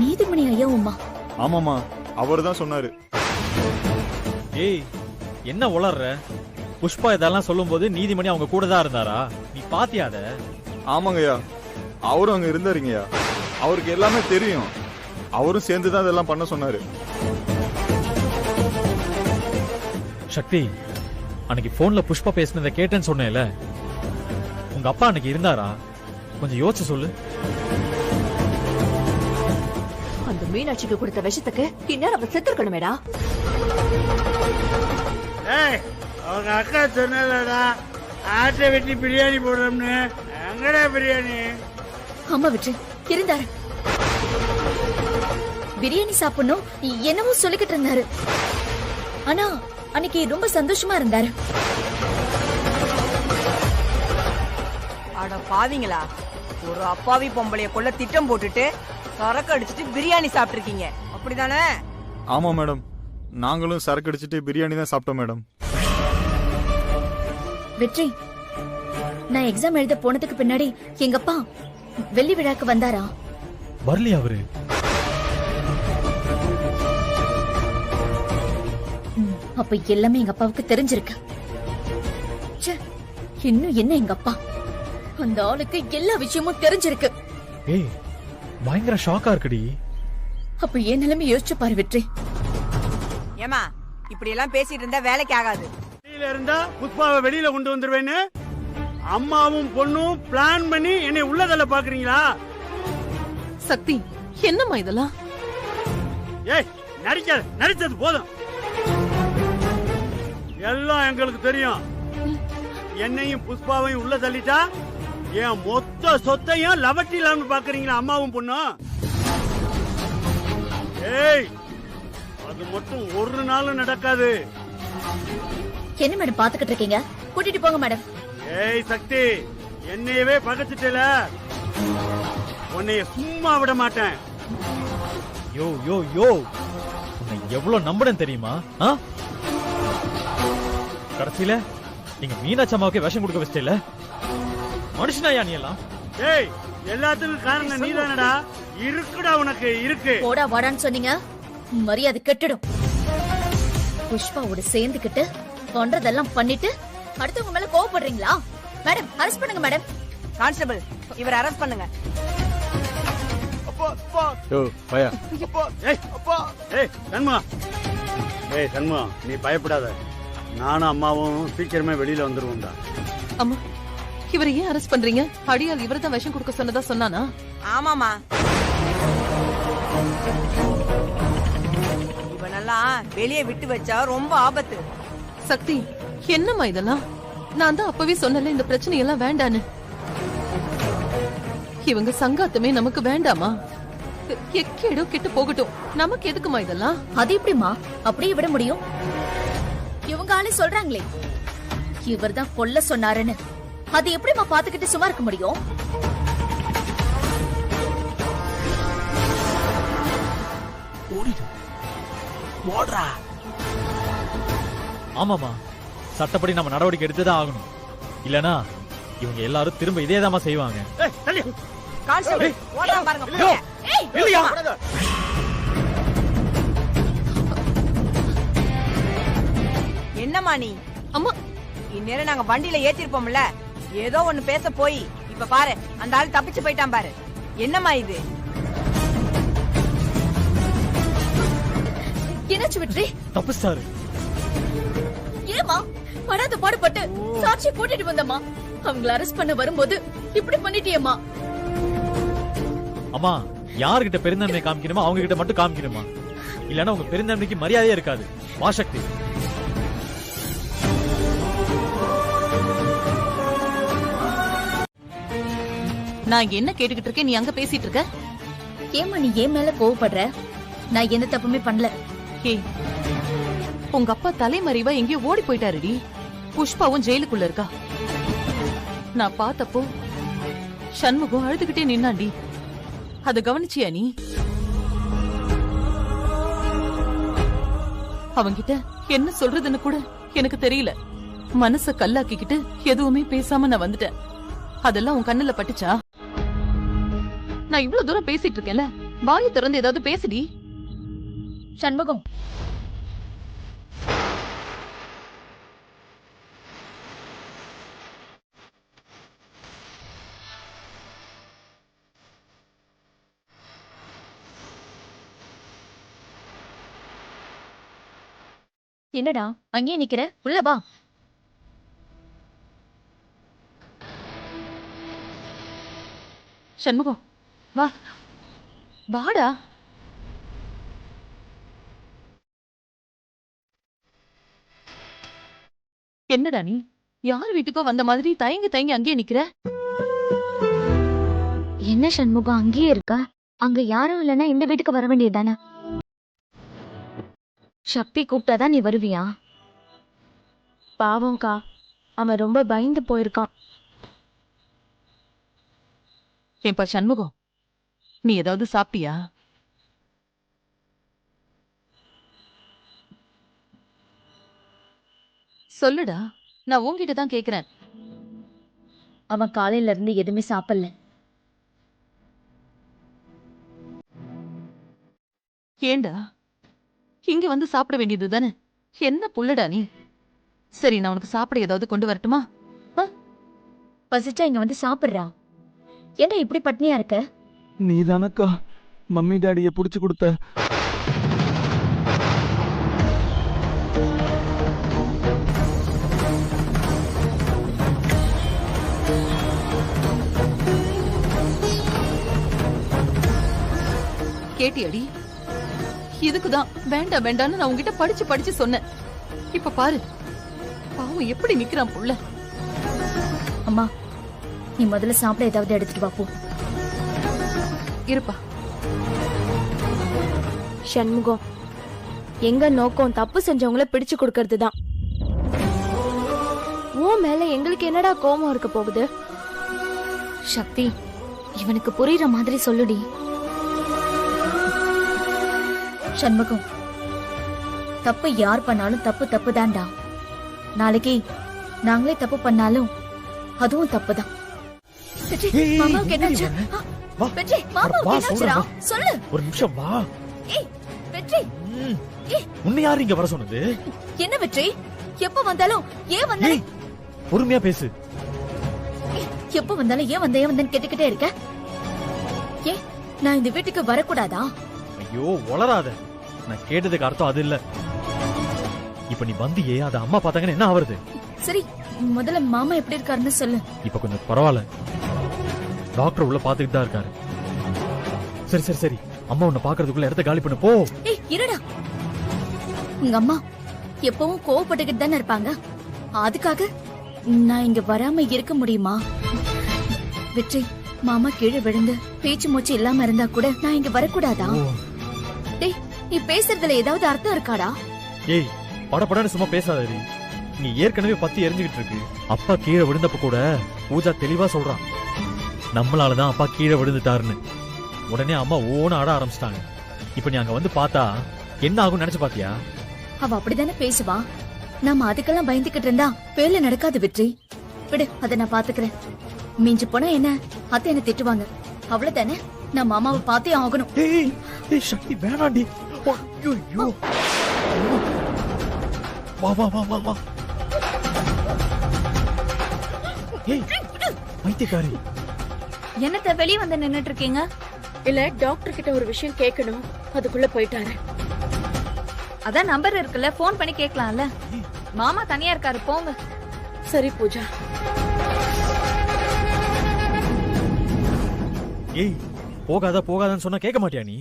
B: நீதிமணி ஐயா உமா?
M: ஆமாமா, அவர் தான் சொன்னாரு.
F: ஏய், என்ன உளர்ற? புஷ்பா இதெல்லாம் சொல்லும்போது நீதிமணி அவங்க கூட தான் இருந்தாரா? நீ பாத்தியா அத?
M: ஆமாங்கய்யா, அவரும் அங்க இருந்தாருங்கய்யா. அவருக்கு எல்லாமே தெரியும். அவரும் சேர்ந்து தான் இதெல்லாம் பண்ண சொன்னாரு.
F: சக்தி, அன்னைக்கு போன்ல புஷ்பா பேசினதை கேட்டேன்னு சொன்னேல, உங்க அப்பா அன்னைக்கு இருந்தாரா? கொஞ்சம் யோசிச்சு சொல்லு.
J: அந்த மீனாட்சிக்கு கொடுத்த விஷத்துக்கு இந்நேரம் அவ செத்துருக்கணுமேடா.
O: அவங்க அக்கா சொன்னலடா, ஆட்டை வெட்டி பிரியாணி போடுறோம்னு. எங்கடா பிரியாணி?
B: ஆமா விட்டு இருந்தாரு. பிரியாணி சாப்பிடணும் என்னவோ சொல்லிக்கிட்டு இருந்தாரு. ஆனா அன்னைக்கு ரொம்ப சந்தோஷமா இருந்தாரு.
N: அட பாவிங்களா, ஒரு அப்பாவி பொம்பளைய கொல்ல திட்டம் போட்டுட்டு சரக்கு அடிச்சிட்டு பிரியாணி சாப்பிட்டுருக்கீங்க, அப்படிதானே?
M: ஆமா மேடம், நாங்களும் சரக்கு அடிச்சிட்டு பிரியாணி தான் சாப்பிட்டோம் மேடம்.
B: வெற்றி, நான் எக்ஸாம் எழுத போனதுக்கு பின்னாடி எங்க அப்பா வெள்ளி விழாக்கு வந்தாரா?
F: வரலையா அவரு?
B: அப்ப எல்லாமே எங்க அப்பாவுக்கு தெரிஞ்சிருக்கு. இன்னும் என்ன எங்க அப்பா, அந்த ஆளுக்கு எல்லா விஷயமும் தெரிஞ்சிருக்கு.
F: ஏய், பயங்கர ஷாக்கா இருக்குடி.
B: அப்ப என் நிலைமை யோசிச்சு பாரு வெற்றி.
N: ஏமா இப்படி எல்லாம் பேசிட்டு இருந்தா வேலைக்கு ஆகாது.
O: வெளியில இருந்தா புஷ்பாவை வெளியில கொண்டு வந்துருவேன்னு அம்மாவும் பொண்ணும் பிளான் பண்ணி என்னை உள்ளதல்ல பாக்குறீங்களா?
A: சக்தி, என்னம்மா இதெல்லாம்?
O: ஏய், நடிச்சது போதும். எல்லாம் எங்களுக்கு தெரியும். என்னையும் புஷ்பாவையும் உள்ள தள்ளிட்டா என் மொத்த சொத்தையும் லவட்டிலான்னு பாக்குறீங்களா அம்மாவும் பொண்ணும்? ஏய், அது மட்டும் ஒரு நாளும் நடக்காது.
B: என்ன மேடம் பாத்துக்கிட்டு இருக்கீங்க? கூட்டிட்டு போங்க மேடம்.
O: ஏய் சக்தி, என்னையவே பகச்சிட்டல, உன்னைய சும்மா விட மாட்டேன்.
F: யோ யோ யோ, உன்னை எவ்வளவு நம்புறேன் தெரியுமா? கடைசியில நீங்க மீனாட்சி அம்மாவுக்கு விஷம் கொடுக்க வச்சிட்டல. மனுஷனாயா நீ எல்லாம்?
O: ஏய், எல்லாத்துக்கும் காரணம் நீதானடா. இருக்குடா உனக்கு, இருக்கு.
B: போடா வாடான்னு சொன்னீங்க, மரியாதை கெட்டுடும். புஷ்பாவோட சேர்ந்துக்கிட்டு பண்றதெல்லாம் பண்ணிட்டு அடுத்தவங்க மேல கோவப்படுறீங்களா? மேடம், அரெஸ்ட் பண்ணுங்க மேடம்.
N: கான்ஸ்டபிள், இவரை அரெஸ்ட் பண்ணுங்க.
O: ஏய் சண்முகா, நீ பயப்படாத. நானும் அம்மாவும் சீக்கிரமே வெளியில வந்துருவோம்டா.
A: அம்மா, இவரை ஏன் அரெஸ்ட் பண்றீங்க? அடியால் இவரை தான் விஷம் கொடுக்க சொன்னதா சொன்னானா?
N: ஆமாமா, இவனெல்லாம் வெளியே விட்டு வச்சா ரொம்ப ஆபத்து.
A: சக்தி, என்னம்மா இதெல்லாம்? நான் தான் அப்பவே சொன்னல இந்த பிரச்சனை எல்லாம் வேண்டான்னு. இவங்க சங்காத்தமே நமக்கு வேண்டாமா? எக்கேடோ கிட்ட போகட்டும், நமக்கு எதுக்குமா இதெல்லாம்?
B: அது எப்படிமா அப்படியே விட முடியும்? இவங்க ஆளே சொல்றாங்களே இவர் தான் கொல்ல சொன்னாருன்னு, அது எப்படிமா பாத்துக்கிட்டு சும்மா இருக்க முடியும்?
F: ஆமாமா, சட்டப்படி நம்ம நடவடிக்கை எடுத்துதான் ஆகணும். இல்லனா இவங்க எல்லாரும் திரும்ப இதேதாமா செய்வாங்க.
N: கான்ஸ்டபிள், ஓடுறான் பாருங்க. என்னம்மா நீ?
A: அம்மா,
N: இந்நேரம் நாங்க வண்டியில ஏத்திருப்போம்ல. ஏதோ ஒண்ணு பேச போய் இப்ப பாரு, அந்த ஆள் தப்பிச்சு போயிட்டான் பாரு. என்னம்மா இது?
B: என்னாச்சு வெற்றி?
F: தப்பிச்சாரு.
B: ஏமா படாத பாடுபட்டு சாட்சி கூட்டிட்டு வந்தம்மா, அவங்கள அரெஸ்ட் பண்ண வரும்போது இப்படி பண்ணிட்டியம்மா.
F: அம்மா, யார்கிட்ட பெருந்தன்மை காமிக்கணுமோ அவங்க கிட்ட மட்டும் காமிக்கணுமா? இல்லன்னா உங்க பெருந்தன்மைக்கு மரியாதையே இருக்காது. வாசக்தி,
A: நான் என்ன கேட்டுக்கிட்டு இருக்கேன், நீ அங்க பேசிட்டு இருக்க?
B: ஏமா நீ ஏன் மேல கோவப்படுற? நான் எந்த தப்புமே பண்ணல.
A: ஏய், உங்க அப்பா தலைமறைவா எங்கேயோ ஓடி போயிட்டாருடி. புஷ்பாவும் ஜெயிலுக்குள்ள இருக்கா. நான் பார்த்தப்போ சண்முகம் அழுதுகிட்டே நின்னாண்டி. அத கவனிச்சியா நீ? அவங்கிட்ட என்ன சொல்றதுன்னு கூட எனக்கு தெரியல. மனச கல்லாக்கிக்கிட்டு எதுவுமே பேசாம நான் வந்துட்டேன். அதெல்லாம் உன் கண்ணுல பட்டுச்சா? நான் இவ்வளவு தூரம் பேசிட்டு இருக்கேன்ல, வாயை திறந்து ஏதாவது பேசுடி.
B: சண்முகம், என்னடா அங்கேயே நிக்கிற? உள்ள வா.
A: சண்முகம், வா வாடா. என்னடா நீ யார் வீட்டுக்கோ வந்த மாதிரி தயங்கி தயங்கி அங்கேயே நிக்கிற?
H: என்ன சண்முகம் அங்கேயே இருக்கா? அங்க யாரும் இல்லைன்னா இந்த வீட்டுக்கு வர வேண்டியதுதானே? சக்தி கூப்பிட்டாதான் நீ வருவியா? பாவம்க்கா, அவன் ரொம்ப பயந்து போயிருக்கான்.
A: ஏன்பா சண்முகம், நீ ஏதாவது சாப்பிட்டியா? சொல்லுடா, நான் உன்கிட்ட தான் கேக்குறேன்.
B: அவன் காலையில இருந்து எதுவுமே சாப்பிடல.
A: ஏண்டா இங்க வந்து சாப்பிட வேண்டியது தானே? என்ன புள்ளடா நீ? சரி, நான் உனக்கு சாப்பிட ஏதாவது கொண்டு வரட்டுமா?
B: பசிச்சா இங்க வந்து சாப்பிடுறா. ஏன்டா இப்படி பட்னியா இருக்க?
P: நீ தானக்கா மம்மி டாடியை புடிச்சு கொடுத்த.
A: கேட்டியடி? இதுக்குதான் வேண்டாம் வேண்டான்னு நான் உன்கிட்ட படிச்சு படிச்சு சொன்னேன். இப்ப பாரு, பாவம் எப்படி நிக்கிறான் புள்ள.
B: அம்மா, நீ முதல்ல சாப்பிட ஏதாவது எடுத்துட்டு வா போ.
A: இருப்பா.
C: சண்முகம், எங்க நோக்கம் தப்பு செஞ்சவங்கள பிடிச்சு கொடுக்கறது தான். உன் மேல எங்களுக்கு என்னடா கோபம் இருக்க போகுது?
H: சக்தி, இவனுக்கு புரியுற மாதிரி சொல்லுடி.
B: சண்முகம், தப்பு யார் பண்ணாலும் தப்பு தப்பு தான்டா. நாளைக்கு நாங்களே தப்பு பண்ணாலும் அதுவும் தப்புதான். மாமாவுக்கு என்னாச்சு? வெற்றி, மாமாவுக்கு என்னாச்சுடா? சொல்லு.
F: ஒரு நிமிஷம் வா.
B: ஏய் வெற்றி,
F: உன்னை யாரு இங்க வர சொன்னது?
B: என்ன வெற்றி? எப்ப வந்தாலும் ஏன் வந்த?
F: பொறுமையா பேசு.
B: எப்ப வந்தாலும் ஏன் வந்தேன்னு கேட்டுக்கிட்டே இருக்க? ஏ, நான் இந்த வீட்டுக்கு வரக்கூடாதா?
F: ஐயோ வளராத. நான் கேட்டதுக்கு அர்த்தம் அது இல்ல. இப்ப நீ வந்தியே, அத அம்மா பார்த்தாங்கன்னு என்ன ஆவறது?
B: சரி, முதல்ல மாமா எப்படி இருக்காருன்னு சொல்லு.
F: இப்ப கொஞ்சம் பரவாயில்ல. டாக்டர் உள்ள பாத்துக்கிட்டு தான் இருக்காரு. சரி சரி சரி, அம்மா உன்னை பாக்குறதுக்குள்ள இடத்த காலி பண்ணு போ.
B: ஏய் இருடா. உங்க அம்மா எப்பவும் கோவப்பட்டுக்கிட்டு தானே இருப்பாங்க. அதுக்காக நான் இங்க வராம இருக்க முடியுமா? வெற்றி, மாமா கீழே விழுந்து பேச்சு மூச்சு இல்லாம இருந்தா கூட நான் இங்க வரக்கூடாதா? டேய், நீ பேசுறதுல ஏதாவது அர்த்தம் இருக்காடா?
F: ஏய், படபடன்னு சும்மா பேசாதடி. நீ ஏற்கனவே பத்தி எரிஞ்சுகிட்டு இருக்கு. அப்பா கீழே விழுந்தப்ப கூட பூஜா தெளிவா சொல்றான், நம்மளாலதான் அப்பா கீழே விழுந்துட்டாருன்னு. உடனே அம்மா ஓன ஆட ஆரம்பிச்சிட்டாங்க. இப்ப நீ அங்க வந்து பார்த்தா என்ன ஆகும் நினைச்சு பாத்தியா?
B: அவ அப்படித்தானே பேசுவா. நாம அதுக்கெல்லாம் பயந்துகிட்டு இருந்தா பேர்ல நடக்காது வெற்றி. விடு, அதை நான் பாத்துக்கிறேன். மிஞ்சி போனா என்ன, அத்தை என்ன திட்டுவாங்க, அவ்வளவுதானே. நான் மாமாவை பார்த்தே ஆகணும்.
F: ஏய் சக்தி, வேணாண்டி. ஐயோ, வா வா வா வா வா. ஏய் மைத்தியக்காரி,
J: என்னத்த வெளியே வந்து நின்னுட்டு இருக்கீங்க?
E: இல்ல, டாக்டர் கிட்ட ஒரு விஷயம் கேட்கணும், அதுக்குள்ள போயிட்டாரு.
J: அதான் நம்பர் இருக்குல்ல, போன் பண்ணி கேட்கலாம்ல. மாமா தனியா இருக்காரு, போங்க.
E: சரி பூஜா.
F: ஏய் போகாதான்னு சொன்னா கேட்க மாட்டியா நீ?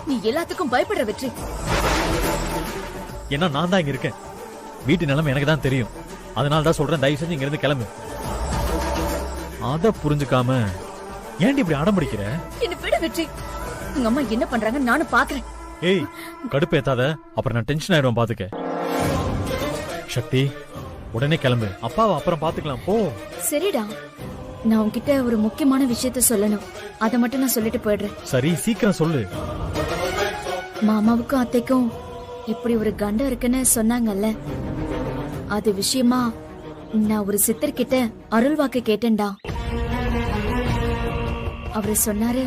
B: நீ எல்லாத்துக்கும் பயப்படுற வெற்றி.
F: ஏன்னா நான் தான் இங்க இருக்கேன். வீட்டு நிலைமை எனக்கு தான் தெரியும். அதனால தான் சொல்றேன், தயவு செஞ்சு இங்க இருந்து கிளம்பு. அத புரிஞ்சுக்காம ஏன்டி இப்படி அடம்பிடிக்கிற?
B: என்ன விட வெற்றி. உங்க அம்மா என்ன பண்றாங்க நானும் பாக்குறேன்.
F: ஏய் கடுப்பேத்தாத, அப்புறம் நான் டென்ஷன் ஆயிடுவேன் பாத்துக்க. சக்தி உடனே கிளம்பு, அப்பாவை அப்புறம் பாத்துக்கலாம் போ.
B: சரிடா, நான் உன்கிட்ட ஒரு முக்கியமான விஷயத்த சொல்லணும். அத மட்டும் நான் சொல்லிட்டு போயிடுறேன்.
F: சரி சீக்கிரம் சொல்லு.
B: மாமாவுக்கும் அத்தைக்கும் இப்படி ஒரு கண்டம் இருக்குன்னு சொன்னாங்கல்ல, அது விஷயமா நான் ஒரு சித்தர்கிட்ட அருள் வாக்கு கேட்டேன்டா. அவரு சொன்னாரு,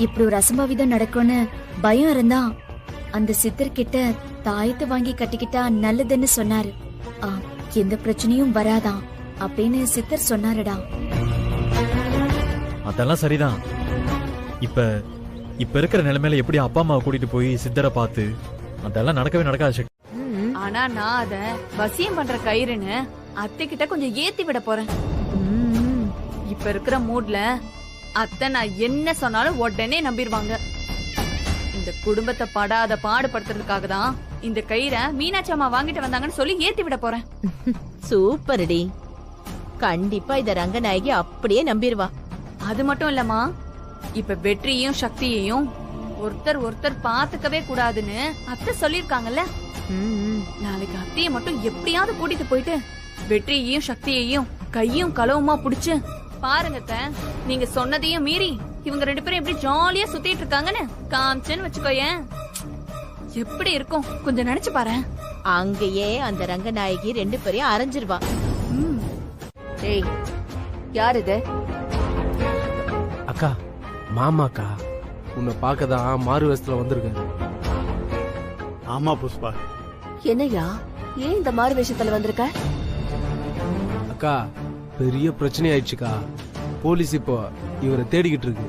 B: இப்படி ஒரு அசம்பாவிதம் நடக்கும்னு பயம் இருந்தா அந்த சித்தர்கிட்ட தாயத்தை வாங்கி கட்டிக்கிட்டா நல்லதுன்னு சொன்னாரு. எந்த பிரச்சனையும் வராதான் அப்படின்னு சித்தர் சொன்னாருடா.
F: அதெல்லாம் சரிதான். இப்ப இருக்கிற நிலைமையில எப்படி அப்பா அம்மாவை கூட்டிட்டு போய் சித்தரை பார்த்து அதெல்லாம் நடக்கவே நடக்காது சக்தி.
J: ஆனா நான் அத வசியம் பண்ற கயிறுன்னு அத்தை கிட்ட கொஞ்சம் ஏத்தி விட போறேன். இப்ப இருக்கிற மூட்ல அத்தை நான் என்ன சொன்னாலும் உடனே நம்பிடுவாங்க. இந்த குடும்பத்தை படாத பாடுபடுத்துறதுக்காக தான் இந்த கயிறை மீனாட்சி அம்மா வாங்கிட்டு வந்தாங்கன்னு சொல்லி ஏத்தி விட போறேன்.
I: சூப்பர்டி. கண்டிப்பா இத ரங்கநாயகி அப்படியே நம்பிடுவா.
J: அது மட்டும் இல்லம்மா, இப்ப வெற்றியையும் சக்தியையும் ஒருத்தர் பாத்துக்கவே கூடாதுன்னு அத்தை சொல்லிருக்காங்கல்ல. நாளைக்கு அத்தையை மட்டும் எப்படியாவது கூட்டிட்டு போயிட்டு வெற்றியையும் சக்தியையும் கையும் களவுமா புடிச்சு பாருங்க அத்தை, நீங்க சொன்னதையும் மீறி இவங்க 2 பேரும் எப்படி ஜாலியா சுத்திட்டு இருக்காங்கன்னு காமிச்சேன்னு வச்சுக்கோயேன். எப்படி இருக்கும் கொஞ்சம் நினைச்சு பாரு.
I: அங்கேயே அந்த ரங்கநாயகி 2 பேரையும் அரைஞ்சிருவா.
E: ஏய் யார் இது?
Q: அக்கா, மாமாக்கா. உன்னை பார்க்கதான் மாறு வேஷத்துல வந்திருக்கேன்.
O: ஆமா புஷ்பா.
E: என்னையா ஏன் இந்த மாறு வேஷத்துல வந்திருக்க?
Q: அக்கா, பெரிய பிரச்சனை ஆயிடுச்சுக்கா. போலீஸ் இப்போ இவரை தேடிக்கிட்டு இருக்கு.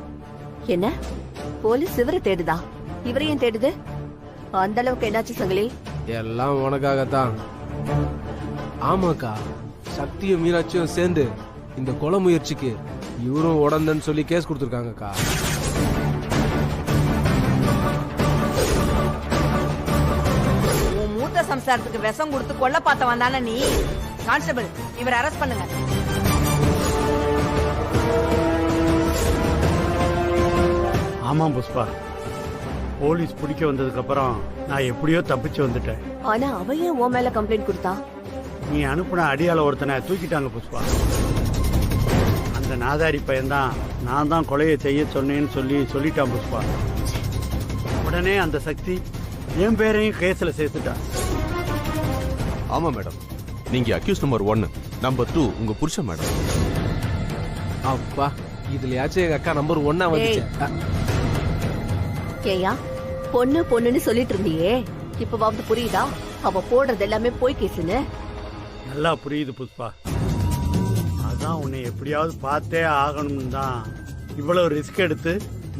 E: என்ன போலீஸ் இவரை தேடுதா? இவரையும் தேடுது? அந்த அளவுக்கு என்னாச்சு சங்கிலி?
Q: எல்லாம் உனக்காகத்தான். ஆமாக்கா, சக்தியும் மீனாட்சியும் சேர்ந்து இந்த கொலை முயற்சிக்கு இவரும் உடந்தன்னு சொல்லி கேஸ் கொடுத்துருக்காங்கக்கா.
N: உன் மூத்த சம்சாரத்துக்கு விஷம் கொடுத்து கொல்ல பார்த்த வந்தானே நீ. கான்ஸ்டபிள், இவர் அரெஸ்ட் பண்ணுங்க.
O: ஆமா புஷ்பா, போலீஸ் பிடிக்க வந்ததுக்கு அப்புறம் நான் எப்படியோ தப்பிச்சு வந்துட்டேன்.
E: ஆனா அவ ஏன் உன் மேல கம்ப்ளைண்ட் கொடுத்தா?
O: நீ அனுப்புன அடியால ஒருத்தனை தூக்கிட்டாங்க புஷ்பா. அந்த நாதாரி பையன்தான் நான் தான் கொலையை செய்ய சொன்னேன்னு சொல்லிட்டான் புஷ்பா. உடனே அந்த சக்தி என் பேரையும் கேஸ்ல சேர்த்துட்டா.
R: ஆமா மேடம், நீங்க அக்யூஸ் நம்பர் 1, நம்பர் 2 உங்க புருஷன் மேடம்.
Q: அப்பா, இதுலயாச்சும் எங்க அக்கா நம்பர் 1 வந்துச்சு.
E: ஏயா பொண்ணுன்னு சொல்லிட்டு இருந்தியே, இப்பவாவது புரியுதா அவ போடுறது எல்லாமே போய் கேசுன்னு?
O: நல்லா புரியுது புஷ்பா. அதான் உன்னை எப்படியாவது பார்த்தே ஆகணும்னு தான் இவ்வளவு ரிஸ்க் எடுத்து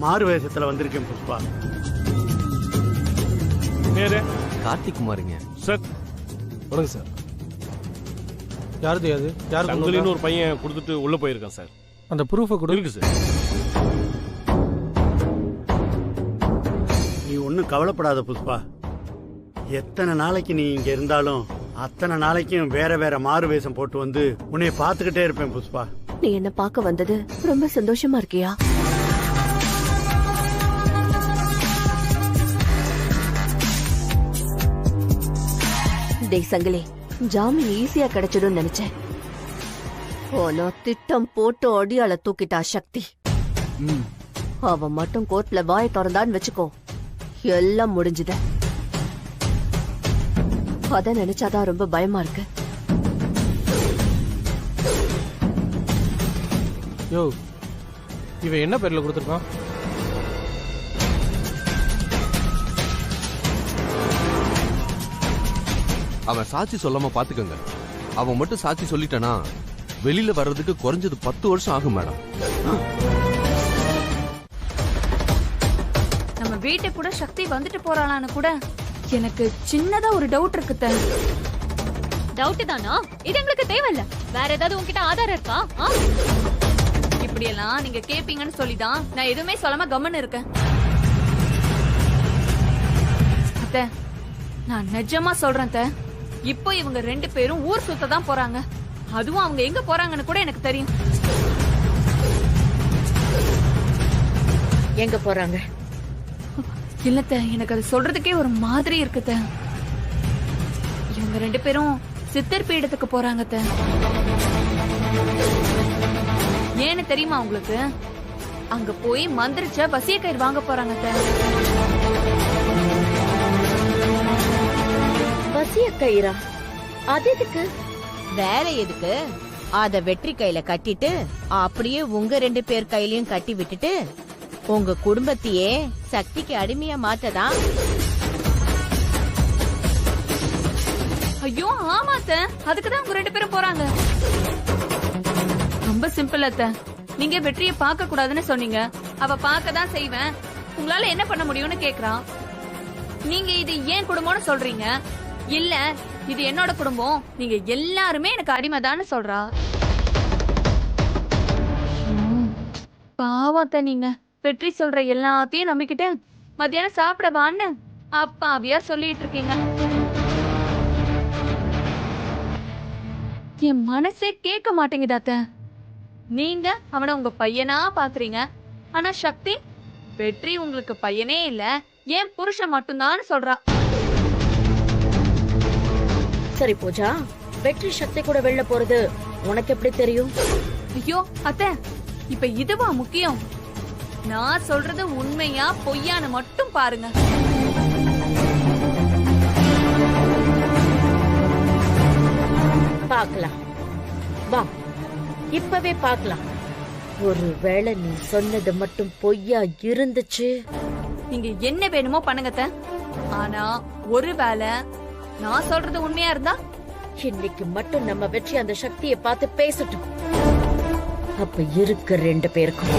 O: மாறு வேஷத்துல வந்திருக்கேன் புஷ்பா.
R: பேரு கார்த்திக் குமாருங்க
Q: சார். வணக்கம் சார். யாருது அது? யாரு?
L: தங்களின்னு ஒரு பையன் கொடுத்துட்டு உள்ள போயிருக்கான் சார்.
Q: அந்த ப்ரூஃபை கூட
L: இருக்கு சார்.
O: நீ ஒன்னும் கவலைப்படாத புஷ்பா. எத்தனை நாளைக்கு நீ இங்க இருந்தாலும் அத்தனை நாளைக்கும் வேற வேற மாறு வேஷம் போட்டு வந்து உன்னை பார்த்துக்கிட்டே இருப்பேன் புஷ்பா.
E: நீ என்ன பார்க்க வந்தது ரொம்ப சந்தோஷமா இருக்கியா? டேய் சங்கிலி, ஜாமீன் ஈஸியா கிடைச்சிடும் நினைச்சேன். ஆனா திட்டம் போட்டு அடியால தூக்கிட்டா சக்தி. அவ மட்டும் கோர்ட்ல வாய் திறந்தான்னு வச்சுக்கோ, எல்லாம் முடிஞ்சுத. அத நினைச்சாதான் ரொம்ப பயமா இருக்கு.
Q: யோ, இவன் என்ன பேர்ல கொடுத்துருக்கான்?
R: அவன் சாட்சி சொல்லாம பாத்துக்கங்க. அவன் மட்டும் சாட்சி சொல்லிட்டானா வெளியில வர்றதுக்கு குறைஞ்சது 10 வருஷம் ஆகும் மேடம்.
J: நம்ம வீட்டுக்கு கூட சக்தி வந்துட்டு போறாளான்னு கூட எனக்கு சின்னதா ஒரு டவுட் இருக்கு அத்தை.
B: டவுட் தானா? இது எங்களுக்கு தேவையில்ல. வேற ஏதாவது உன்கிட்ட ஆதாரம் இருக்கா?
J: இப்படி எல்லாம் நீங்க கேப்பீங்கன்னு சொல்லிதான் நான் எதுவுமே சொல்லாம கம்மன்னு இருக்கேன். அத்தை, நான் நிஜமா சொல்றேன் அத்தை. இப்போ இவங்க 2 பேரும் ஊர் சுத்த தான் போறாங்க. அதுவும் அவங்க எங்க போறாங்கன்னு கூட எனக்கு தெரியும்.
E: எங்க போறாங்க?
J: இல்லத்த, எனக்கு அது சொல்றதுக்கே ஒரு மாதிரி இருக்குத. இவங்க 2 பேரும் சித்தர் பீடத்துக்கு போறாங்க அத்தை. ஏன்னு தெரியுமா உங்களுக்கு? அங்க போய் மந்திரிச்ச வசிய கயிறு வாங்க போறாங்க அத்தை.
E: வசிய கயிறா? அது எதுக்கு?
I: வேலை எதுக்கு? அத வெற்றி கையில கட்டிட்டு அப்படியே உங்க 2 பேர் கையிலயும் கட்டி விட்டுட்டு உங்க குடும்பத்தையே சக்திக்கு அடிமையா மாத்ததான்.
J: ஐயோ ஆமா அத்தை, அதுக்குதான் அவங்க 2 பேரும் போறாங்க. ரொம்ப சிம்பிள் அத்தை. நீங்க வெற்றியை பார்க்க கூடாதுன்னு சொன்னீங்க. அவ பார்க்கதான் செய்வேன். உங்களால என்ன பண்ண முடியும்னு கேக்குறான். நீங்க இது ஏன் குடும்பம்னு சொல்றீங்க. இல்ல இது என்னோட குடும்பம், நீங்க எல்லாருமே எனக்கு அடிமைதான்னு சொல்றா. பாவத்தை நீங்க வெற்றி சொல்ற எல்லாத்தையும் நம்பிக்கிட்டு மத்தியானம் சாப்பிடவான்னு அப்பாவியா சொல்லிட்டு இருக்கீங்க. என் மனசே கேட்க மாட்டேங்குது அத்தை. நீங்க அவனை உங்க பையனா பாக்குறீங்க. ஆனா சக்தி வெற்றி உங்களுக்கு பையனே இல்ல, ஏன் புருஷன் மட்டும்தான் சொல்றா.
E: சரி பூஜா, வெற்றி சக்தி கூட வெளில போறது உனக்கு எப்படி தெரியும்?
J: ஐயோ அத்தை, இப்ப இதுவா முக்கியம்? நான் சொல்றது உண்மையா பொய்யான்னு மட்டும் பாருங்க.
E: பார்க்கலாம் வா, இப்பவே பார்க்கலாம். ஒருவேளை நீ சொன்னது மட்டும் பொய்யா இருந்துச்சு,
J: நீங்க என்ன வேணுமோ பண்ணுங்க அத்தை. ஆனா ஒருவேளை நான் சொல்றது உண்மையா இருந்தா
E: இன்னைக்கு மட்டும் நம்ம வெற்றி அந்த சக்தியை பார்த்து பேசட்டும். அப்ப இருக்கு 2 பேருக்கும்.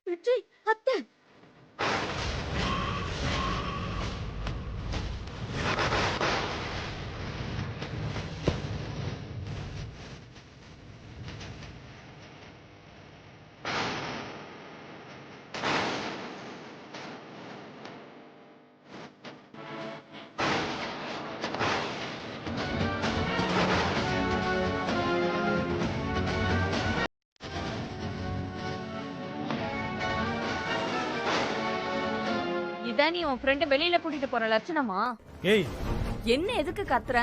J: வெற்றி அத்தை, இதான் நீ உன் ஃப்ரெண்ட் வெளியில கூட்டிட்டு போற லட்சணமா?
F: ஏய்,
J: என்ன எதுக்கு கத்துற?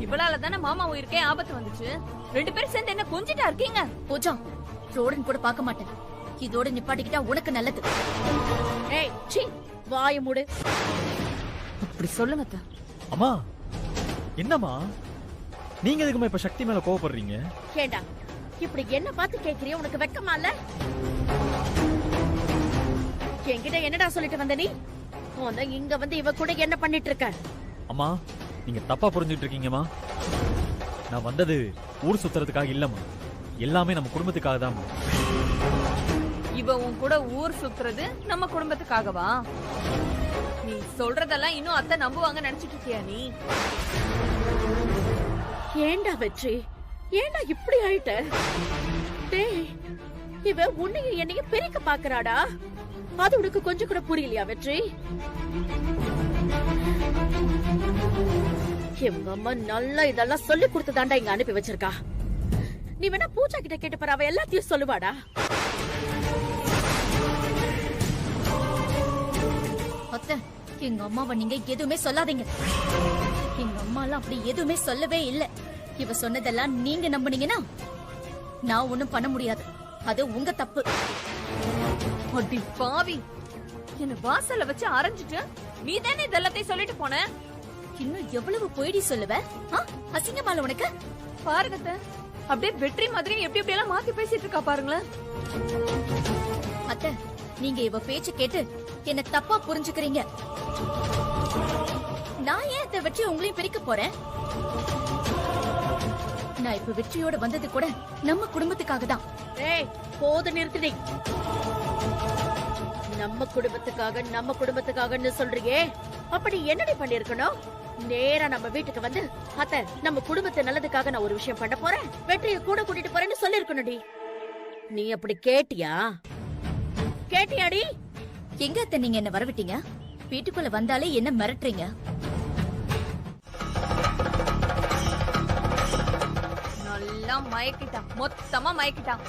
J: இவளால தானே மாமா உயிருக்கே ஆபத்து வந்துச்சு. 2 பேரும் சேர்ந்து என்ன கொஞ்சிட்டா இருக்கீங்க.
B: பூஜா, ரோடன் கூட பார்க்க மாட்டேன். இதோட நிப்பாட்டிக்கிட்டா உனக்கு நல்லது.
E: ஏய் சீ, வாயை மூடு.
J: அப்படி சொல்லுங்க அத்தை.
F: அம்மா என்னம்மா நீங்க எதுக்குமா இப்ப சக்தி மேல கோவப்படுறீங்க?
E: ஏண்டா இப்படி என்ன பார்த்து கேக்குறிய? உனக்கு வெக்கமா இல்ல? என்கிட்ட என்னடா சொல்லிட்டு வந்த நீ? இங்க வந்து இவ கூட என்ன பண்ணிட்டு இருக்க?
F: அம்மா நீங்க தப்பா புரிஞ்சுட்டு இருக்கீங்கம்மா. நான் வந்தது ஊர் சுத்துறதுக்காக இல்லம்மா, எல்லாமே நம்ம குடும்பத்துக்காக தான்.
J: இவ உன் கூட ஊர் சுத்துறது நம்ம குடும்பத்துக்காகவா? நீ சொல்றதெல்லாம் இன்னும் அத்தை நம்புவாங்க நினைச்சிட்டு இருக்கியா நீ?
E: ஏண்டா வெற்றி, ஏண்டா இப்படி ஆயிட்ட? டேய், இவ உன்னையும் என்னையும் பிரிக்க பாக்குறாடா. அது உனக்கு கொஞ்சம் கூட புரியலையா வெற்றி? எங்க அம்மா நல்லா இதெல்லாம் சொல்லி கொடுத்துதாண்டா இங்க அனுப்பி வச்சிருக்கா. நீ வேணா பூஜா கிட்ட கேட்டு பாரு, அவ எல்லாத்தையும் சொல்லுவாடா.
B: அத்தை, எங்க அம்மாவை நீங்க எதுவுமே சொல்லாதீங்க. எங்க அம்மா எல்லாம் அப்படி எதுவுமே சொல்லவே இல்ல. இவ சொன்னதெல்லாம் நீங்க நம்புனீங்கன்னா நான் ஒண்ணும் பண்ண முடியாது. அது உங்க தப்பு.
J: அடி பாவி, என்ன வாசல்ல வச்சு அரைஞ்சிட்டு நீ தானே இதெல்லாத்தையும் சொல்லிட்டு போன.
B: இன்னும் எவ்வளவு போயிடி சொல்லுவ? அசிங்கமால உனக்கு?
J: பாருங்க அத்தை, அப்படியே வெற்றி மாதிரி எப்படி எப்படி எல்லாம் மாத்தி பேசிட்டு இருக்கா பாருங்களேன்.
B: அத்தை, நீங்க இவ பேச்சு கேட்டு என்ன தப்பா புரிஞ்சுக்கிறீங்க. நான் ஏன் இந்த வெற்றி உங்களையும் பிரிக்க போறேன்? நான் இப்ப வெற்றியோட வந்தது கூட நம்ம குடும்பத்துக்காக தான்.
E: ஏய், போது நிறுத்திடி. நம்ம குடும்பத்துக்காகன்னு சொல்றியே, அப்படி என்னடி பண்ணிருக்கணும்? நேரா நம்ம வீட்டுக்கு வந்து, அத்தை நம்ம குடும்பத்து நல்லதுக்காக நான் ஒரு விஷயம் பண்ண போறேன், வெற்றியை கூட கூட்டிட்டு போறேன்னு சொல்லிருக்கணும்டி. நீ அப்படி கேட்டியாடி?
B: எங்க அத்தை நீங்க என்ன வரவிட்டீங்க? வீட்டுக்குள்ள வந்தாலே என்ன மிரட்டுறீங்க?
J: நல்லா மயக்கிட்டான், மொத்தமா மயக்கிட்டான்.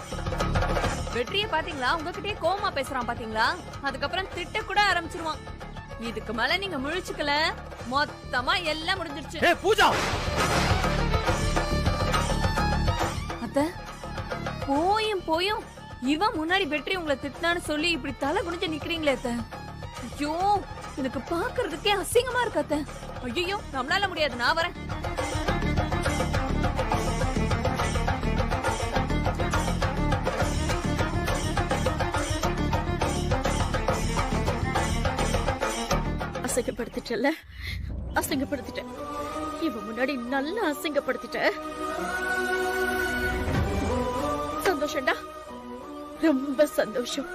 J: வெற்றிய பாத்தீங்களா? உங்ககிட்டயே கோவமா பேசுறான் பாத்தீங்களா? அதுக்கப்புறம் திட்ட கூட ஆரம்பிச்சிருவான். இதுக்கு மேல நீங்க முழிச்சுக்கல, மொத்தமா எல்லாம் முடிஞ்சிருச்சு.
F: ஏய் பூஜா,
J: அத்தை போயும் இவன் முன்னாடி வெற்றி உங்களை திட்டினான்னு சொல்லி இப்படி தலை குனிஞ்சு நிக்கிறீங்களே அத்தை. ஐயோ, எனக்கு பாக்குறதுக்கே அசிங்கமா இருக்கு அத்தை. ஐயோ, நம்மளால முடியாது, நான் வரேன்.
E: அசிங்கப்படுத்திட்டேன். இவன் முன்னாடி நல்லா அசிங்கப்படுத்திட்ட. சந்தோஷம்டா, ரொம்ப சந்தோஷம்.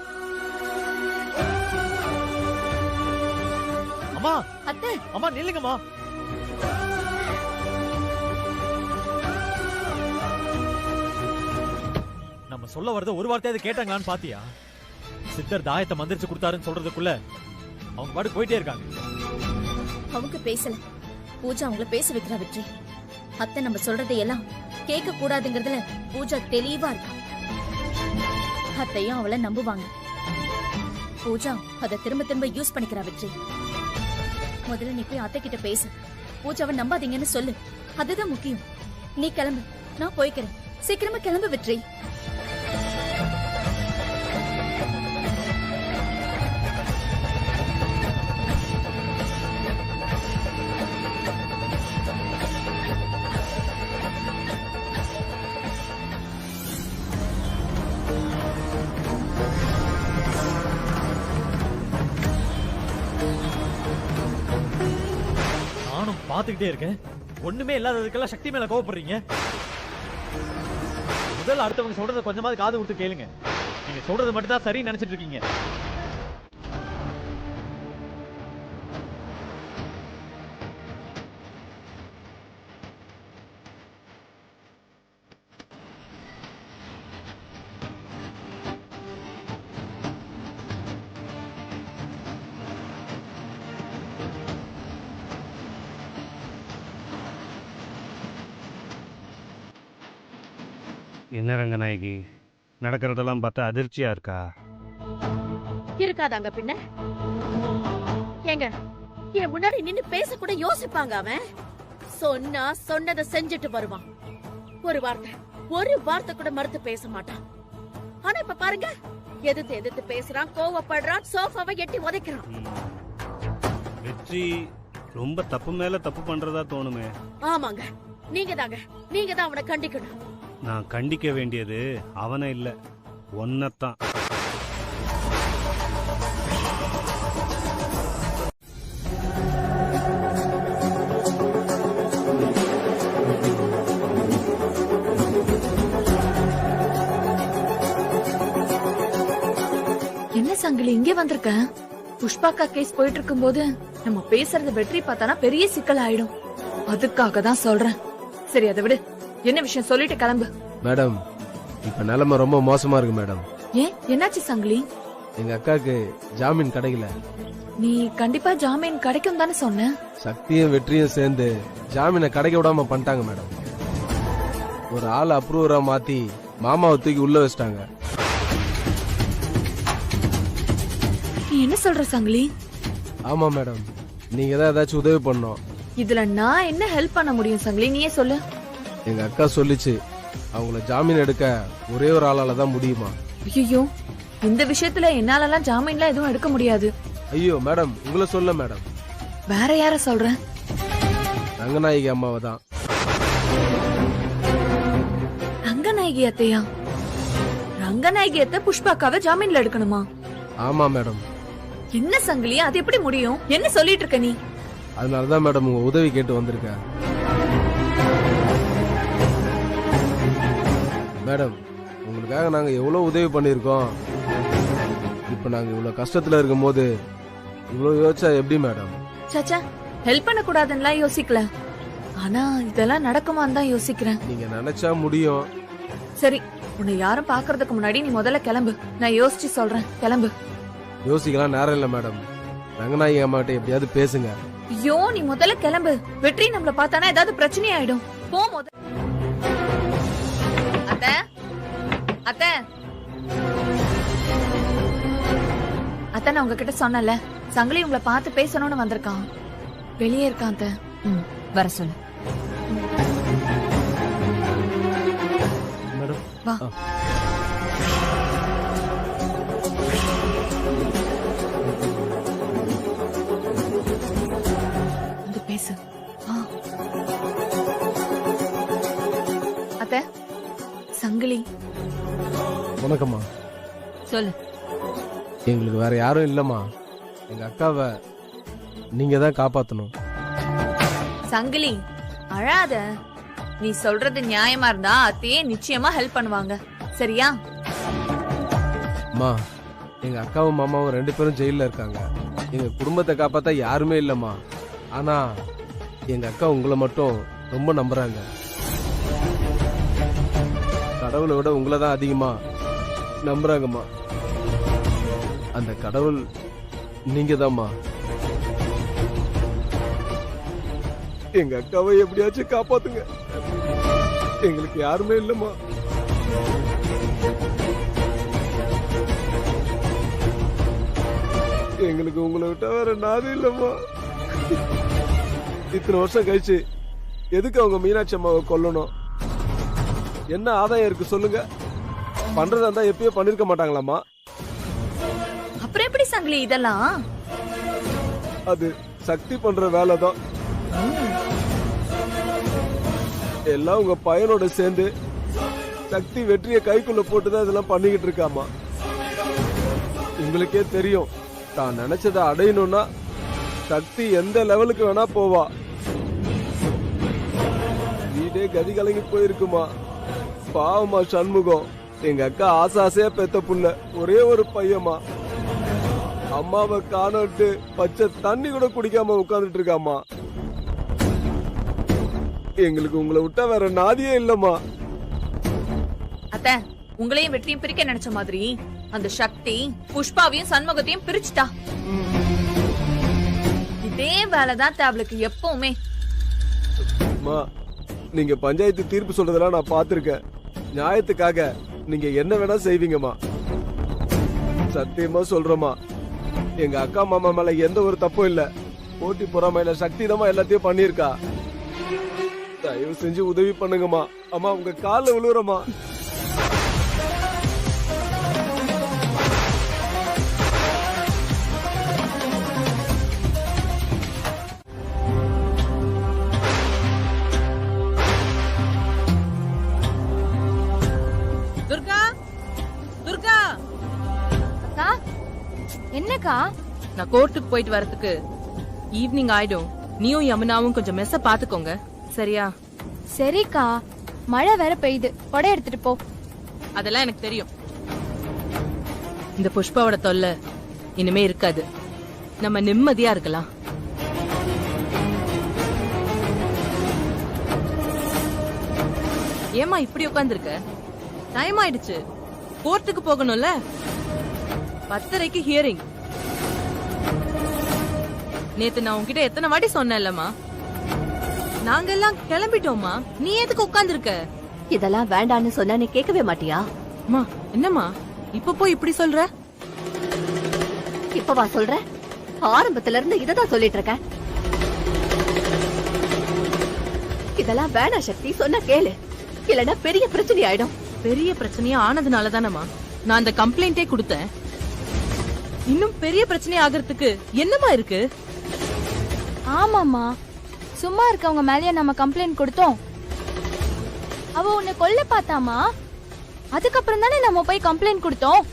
F: அம்மா
B: அத்தை,
F: அம்மா நில்லுங்கம்மா. நம்ம சொல்ல வரத ஒரு வார்த்தையாவது கேட்டாங்களான்னு பாத்தியா? சித்தர் தாயத்தை மந்திரிச்சு கொடுத்தாருன்னு சொல்றதுக்குள்ள அவங்க பாட்டு போயிட்டே இருக்காங்க.
B: அவங்க பேசல, பூஜா அவங்கள பேச வைக்கிறா வெற்றி. அத்தை நம்ம சொல்றதையெல்லாம் கேட்க கூடாதுங்கிறதுல பூஜா தெளிவா இருக்கா. அத்தையும் அவளை நம்புவாங்க. பூஜா அதை திரும்ப திரும்ப யூஸ் பண்ணிக்கிறா வெற்றி. முதல்ல நீ போய் அத்தை கிட்ட பேசு, பூஜாவை நம்பாதீங்கன்னு சொல்லு. அதுதான் முக்கியம். நீ கிளம்பு, நான் போய்க்கிறேன். சீக்கிரமா கிளம்பு வெற்றி.
F: பாத்துக்கிட்டே இருக்கேன், ஒண்ணுமே இல்லாததுக்கெல்லாம் சக்தி மேல கோவப்படுறீங்க. முதல்ல அடுத்தவங்க சொல்றத கொஞ்சமாவது காது கொடுத்து கேளுங்க. நீங்க சொல்றது மட்டும் தான் சரி நினைச்சிட்டு இருக்கீங்க.
L: என்ன ரங்கநாயகி, நடக்கிறதெல்லாம் பார்த்தா அதிர்ச்சியா இருக்கா?
E: இருக்காதாங்க பின்ன. ஏங்க, என் முன்னாடி நின்னு பேச கூட யோசிப்பாங்க. அவன் சொன்னா சொன்னதை செஞ்சுட்டு வருவான். ஒரு வார்த்தை கூட மறுத்து பேச மாட்டான். ஆனா இப்ப பாருங்க, எதிர்த்து பேசுறான், கோவப்படுறான், சோஃபாவை எட்டி உதைக்கிறான்.
L: வெற்றி ரொம்ப தப்பு மேல தப்பு பண்றதா தோணுமே.
E: ஆமாங்க, நீங்க தான் அவனை கண்டிக்கணும்.
L: நான் கண்டிக்க வேண்டியது அவனை இல்ல, ஒன்னத்தான்.
J: என்ன சங்கிலி இங்கே வந்திருக்க? புஷ்பாக்கா கேஸ் போயிட்டு இருக்கும் போது நம்ம பேசுறது வெற்றி பார்த்தானா பெரிய சிக்கல் ஆயிடும். அதுக்காக தான் சொல்றேன். சரி, அதை விடு. என்ன விஷயம் சொல்லிட்டு கிளம்பு.
Q: மேடம், இப்ப நிலைமை ரொம்ப மோசமா இருக்கு மேடம்.
J: ஏன், என்னாச்சு சங்கிலி?
Q: எங்க அக்காக்கு ஜாமீன் கிடைக்கல.
J: நீ கண்டிப்பா ஜாமீன் கிடைக்கும் தானே சொன்ன.
Q: சக்தியும் வெற்றியும் சேர்ந்து ஜாமீனை கிடைக்க விடாம பண்ணிட்டாங்க மேடம். ஒரு ஆள் அப்ரூவரா மாத்தி மாமாவை தூக்கி உள்ள வச்சிட்டாங்க.
J: நீ என்ன சொல்ற சங்கிலி?
Q: ஆமா மேடம், நீங்க தான் ஏதாச்சும் உதவி பண்ணோம்.
J: இதுல நான் என்ன ஹெல்ப் பண்ண முடியும் சங்கிலி, நீயே சொல்லு.
Q: எங்க அக்கா சொல்லிச்சு, அவங்கள ஜாமீன் எடுக்க ஒரே ஒரு ஆளால தான் முடியுமா.
J: ஐயோ, இந்த விஷயத்துல என்னாலலாம் ஜாமீன்லாம் எதுவும் எடுக்க முடியாது.
Q: ஐயோ மேடம், உங்களை சொல்ல மேடம்.
J: வேற யார சொல்ற?
Q: ரங்கநாயகி அம்மாவை தான்.
J: ரங்கநாயகி அத்தையா? ரங்கநாயகி அத்தை புஷ்பாக்காவை ஜாமீன்ல எடுக்கணுமா?
Q: ஆமா மேடம்.
J: என்ன சங்கிலி, அது எப்படி முடியும்? என்ன சொல்லிட்டு இருக்க நீ?
Q: அதனாலதான் மேடம் உங்க உதவி கேட்டு வந்திருக்கேன். மேடம், உங்களுக்காக நாங்க எவ்வளவு உதவி பண்ணிருக்கோம். இப்ப நாங்க இவ்வளவு கஷ்டத்துல இருக்கும் போது இவ்வளவு யோசிச்சா எப்படி மேடம்?
J: சாச்சா, ஹெல்ப் பண்ண கூடாதுன்னா யோசிக்கல, ஆனா இதெல்லாம் நடக்குமான்னு தான் யோசிக்கிறேன்.
Q: நீங்க நினைச்சா முடியும்.
J: சரி, உன்னை யாரும் பாக்குறதுக்கு முன்னாடி நீ முதல்ல கிளம்பு. நான் யோசிச்சு சொல்றேன், கிளம்பு.
Q: யோசிக்கலாம் நேரம் இல்ல மேடம். ரங்கநாயகி அம்மாட்ட எப்படியாவது பேசுங்க.
J: ஐயோ, நீ முதல்ல கிளம்பு. வெற்றி நம்மள பார்த்தானா ஏதாவது பிரச்சனை ஆயிடும். போ முத. அத்தை, அத்தை, அத்தை, நான் உங்ககிட்ட சொன்னல, சங்கிலி உங்களை பார்த்து பேசணும்னு வந்திருக்கான். வெளியே இருக்கான் அத்தை.
I: வர சொல்லு.
Q: மேடம்
J: வா. வந்து பேசு. அத்தை, சங்கிலி.
Q: வணக்கம்மா.
I: சொல்லு.
Q: எங்களுக்கு வேற யாரும் இல்லம்மா. எங்க அக்காவை நீங்க தான் காப்பாத்தணும்.
J: சங்கிலி, அழாத. நீ சொல்றது நியாயமா இருந்தா அத்தையே நிச்சயமா ஹெல்ப் பண்ணுவாங்க. சரியா?
Q: அம்மா, எங்க அக்காவும் மாமாவும் 2 பேரும் ஜெயில இருக்காங்க. எங்க குடும்பத்தை காப்பாத்த யாருமே இல்லம்மா. ஆனா எங்க அக்கா உங்களை மட்டும் ரொம்ப நம்புறாங்க. கடவுளை விட உங்களை தான் அதிகமா நம்புறாங்கம்மா. அந்த கடவுள் நீங்க தான்மா. எங்க அக்காவை எப்படியாச்சும் காப்பாத்துங்க. எங்களுக்கு யாருமே இல்லம்மா. எங்களுக்கு உங்களை விட்டா வேற நாது இல்லம்மா. இத்தனை வருஷம் கழிச்சு எதுக்கு அவங்க மீனாட்சி அம்மாவை கொல்லணும்? என்ன ஆதாயம் இருக்கு சொல்லுங்க? பண்றதா இருந்தா எப்பயோ பண்ணிருக்க மாட்டாங்களாமா.
J: அப்புறம் எப்படி சங்கிலி இதெல்லாம்?
Q: அது சக்தி பண்ற வேலைதான். எல்லாம் உங்க பையனோட சேர்ந்து சக்தி வெற்றியை கைக்குள்ள போட்டுதான் இதெல்லாம் பண்ணிக்கிட்டு இருக்காமா. உங்களுக்கே தெரியும், தான் நினைச்சதை அடையணும்னா சக்தி எந்த லெவலுக்கு வேணா போவா. வீடே கதி கலங்கி போயிருக்குமா. பாவமா சண்முகம். எங்க அக்கா ஆசையா பெத்த புள்ள, ஒரே ஒரு பையமா. அம்மாவை காணட்டு பச்சை தண்ணி கூட குடிக்காம உட்கார்ந்துட்டு இருக்காமா. எங்களுக்கு உங்களை விட்டா வேற நாதியே இல்லம்மா.
J: அத்தை, உங்களையும் வெற்றியும் பிரிக்க நினைச்ச மாதிரி அந்த சக்தி புஷ்பாவையும் சண்முகத்தையும் பிரிச்சுட்டா. இதே வேலைதான் அவளுக்கு எப்பவுமே.
Q: அம்மா, நீங்க பஞ்சாயத்து தீர்ப்பு சொல்றதெல்லாம் நான் பாத்திருக்கேன். நியாயத்துக்காக நீங்க என்ன வேணா செய்வீங்கம்மா. சத்தியமா சொல்றமா, எங்க அக்கா மாமா மேல எந்த ஒரு தப்பும் இல்ல. போட்டி பொறாமையில சக்தி தான் எல்லாத்தையும் பண்ணிருக்கா. தயவு செஞ்சு உதவி பண்ணுங்கம்மா. அம்மா, உங்க கால்ல விழுறமா.
A: துர்கா, துர்கா.
C: என்னக்கா?
A: நான் கோர்ட்டுக்கு போயிட்டு வரதுக்கு ஈவினிங் ஆயிடும். நீயும் யமுனாவும் கொஞ்சம் மெஸ்ஸ பாத்துக்கோங்க, சரியா?
C: சரிக்கா, மழை வேற பெய்யுது. கொடை எடுத்துட்டு போ.
A: அதெல்லாம் எனக்கு தெரியும். இந்த புஷ்பாவோட தொல்லை இனிமே இருக்காது. நம்ம நிம்மதியா இருக்கலாம். ஏமா இப்படி உட்கார்ந்திருக்க? டைம் ஆயிடுச்சு, கோர்ட்டுக்கு போகணும்ல. 10:30க்கு ஹியரிங். நேத்து நான் உன்கிட்ட எத்தனை வாட்டி சொன்னேன்லமா, நாங்க எல்லாம் கிளம்பிட்டோமா. நீ எதுக்கு உட்கார்ந்திருக்க?
E: இதெல்லாம் வேண்டான்னு சொன்னா நீ கேட்கவே மாட்டியா?
A: அம்மா, என்னம்மா இப்ப போய் இப்படி சொல்ற?
E: இப்பவா சொல்ற? ஆரம்பத்துல இருந்து இததான் சொல்லிட்டு இருக்கேன். இதெல்லாம் வேணாம் சக்தி, சொன்னா கேளு, இல்லன்னா பெரிய பிரச்சனை ஆயிடும்.
A: பெரிய பிரச்சனையா ஆனதுனால தானம்மா நான் அந்த கம்ப்ளைண்டே கொடுத்தேன். இன்னும் பெரிய பிரச்சனை ஆகிறதுக்கு என்னமா இருக்கு?
C: ஆமாமா, சும்மா இருக்கவங்க மேலயே நம்ம கம்ப்ளைண்ட் கொடுத்தோம். அவ உன்னை கொல்ல பார்த்தாமா, அதுக்கப்புறம் தானே நம்ம போய் கம்ப்ளைண்ட் கொடுத்தோம்.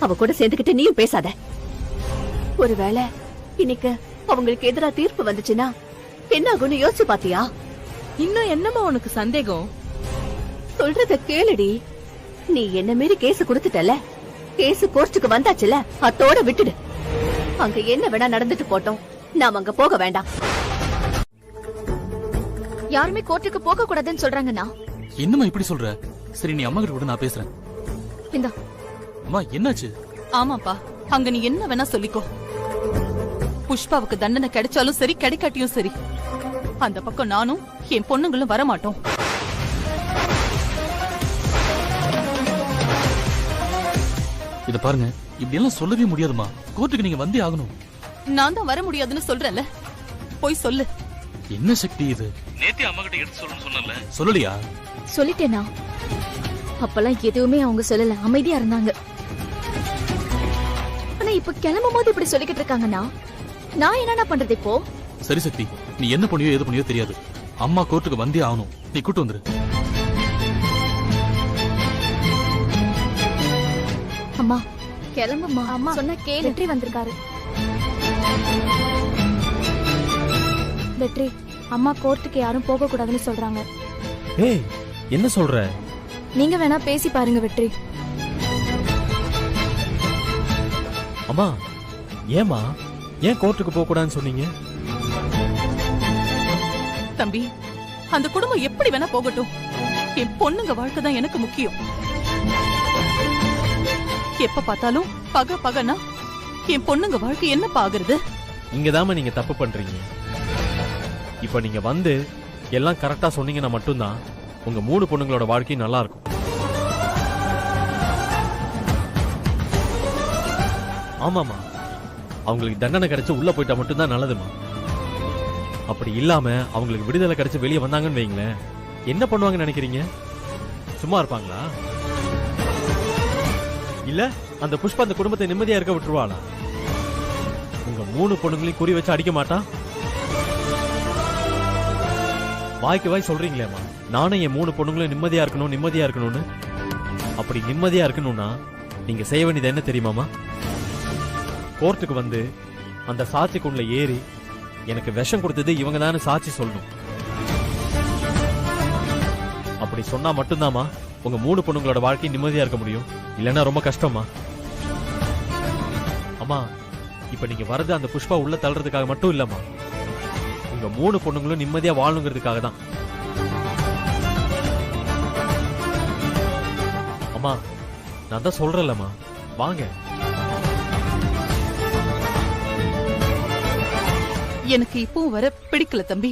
E: அவ கூட சேர்ந்துக்கிட்டு நீயும் பேசாத. ஒருவேளை இன்னைக்கு அவங்களுக்கு எதிரா தீர்ப்பு வந்துச்சுன்னா என்ன ஆகும்னு யோசிச்சு பாத்தியா?
A: இன்னும் என்னமா உனக்கு சந்தேகம்?
E: சொல்றத கேளுடி. நீ என்ன மீறி கேஸ் கொடுத்துட்டல, கேஸ் கோர்ட்டுக்கு வந்தாச்சுல, அத்தோட விட்டுடு. அங்க என்ன வேணா நடந்துட்டு போட்டோம், நாம அங்க போக வேண்டாம்.
B: யாருமே கோர்ட்டுக்கு போக கூடாதுன்னு சொல்றாங்கண்ணா.
S: என்னம்மா இப்படி சொல்ற? சரி நீ அம்மா கிட்ட கூட நான் பேசுறேன்.
B: இந்தா.
S: அம்மா என்னாச்சு?
A: ஆமாப்பா, அங்க நீ என்ன வேணா சொல்லிக்கோ. புஷ்பாவுக்கு தண்டனை கிடைச்சாலும் சரி, கிடைக்காட்டியும் சரி, அந்த பக்கம் நானும் என் பொண்ணுங்களும் வரமாட்டோம்.
S: இத பாருங்க, இப்படி எல்லாம் சொல்லவே முடியாதுமா. கோர்ட்டுக்கு நீங்க வந்தே ஆகணும்.
A: நான் தான் வர முடியாதுன்னு சொல்றேன்ல, போய் சொல்லு.
S: என்ன சக்தி இது? நேத்து அம்மா கிட்ட எடுத்து சொல்லணும்னு சொன்னல, சொல்லலையா?
B: சொல்லிட்டேனா? அப்பெல்லாம் எதுவுமே அவங்க சொல்லல, அமைதியா இருந்தாங்க. ஆனா இப்ப கிளம்பும் போது இப்படி சொல்லிக்கிட்டு இருக்காங்கண்ணா. நான் என்னடா பண்றது இப்போ?
S: சரி சக்தி, நீ என்ன பண்ணியோ எது பண்ணியோ தெரியாது. அம்மா கோர்ட்டுக்கு வந்தே ஆகணும். நீ கூட்டு வந்துரு.
B: அம்மா கிளம்புமா. அம்மா சொன்ன கேளு. வெற்றி வந்திருக்காரு.
H: வெற்றி, அம்மா கோர்ட்டுக்கு யாரும் போக கூடாதுன்னு சொல்றாங்க.
F: ஏய், என்ன சொல்ற?
H: நீங்க வேணா பேசி பாருங்க வெற்றி.
F: அம்மா, ஏமா ஏன் கோர்ட்டுக்கு போக கூடாதுன்னு சொன்னீங்க?
A: தம்பி, அந்த குடும்பம் எப்படி வேணா போகட்டும், என் பொண்ணுங்க வாழ்க்கை தான் எனக்கு முக்கியம். எப்ப பார்த்தாலும் பக பகனா என் பொண்ணுங்க வாழ்க்கை என்ன பாக்குறது?
F: இங்கதாம நீங்க தப்பு பண்றீங்க. இப்ப நீங்க வந்து எல்லாம் கரெக்டா சொன்னீங்கன்னா மட்டும்தான் உங்க 3 பொண்ணுங்களோட வாழ்க்கை நல்லா இருக்கும். ஆமாமா, அவங்களுக்கு தண்டனை கிடைச்சு உள்ள போயிட்டா மட்டும்தான் நல்லதுமா. அப்படி இல்லாம அவங்களுக்கு விடுதலை கிடைச்சு வெளியே வந்தாங்கன்னு வைங்களேன், என்ன பண்ணுவாங்கன்னு நினைக்கிறீங்க? சும்மா இருப்பாங்களா? இல்ல அந்த புஷ்பா அந்த குடும்பத்தை நிம்மதியா இருக்க விட்டுருவாளா? உங்க 3 பொண்ணுங்களையும் குறி வச்சு அடிக்க மாட்டா? வாய்க்கு வாய் சொல்றீங்களேம்மா, நானும் என் 3 பொண்ணுங்களும் நிம்மதியா இருக்கணும்னு. அப்படி நிம்மதியா இருக்கணும்னா நீங்க செய்ய வேண்டியது என்ன தெரியுமாமா? கோர்ட்டுக்கு வந்து அந்த சாட்சிக்குள்ள ஏறி எனக்கு விஷம் கொடுத்தது இவங்க தானே சாட்சி சொல்லணும். அப்படி சொன்னா மட்டும்தாமா உங்க 3 பொண்ணுங்களோட வாழ்க்கை நிம்மதியா இருக்க முடியும். இல்லைன்னா ரொம்ப கஷ்டமா. அம்மா, இப்ப நீங்க வரது அந்த புஷ்பா உள்ள தள்ளுறதுக்காக மட்டும் இல்லம்மா, உங்க 3 பொண்ணுங்களும் நிம்மதியா வாழணுங்கிறதுக்காக தான். அம்மா, நான் தான் சொல்றேன்லம்மா, வாங்க.
A: எனக்கு இப்பவும் வர பிடிக்கல தம்பி,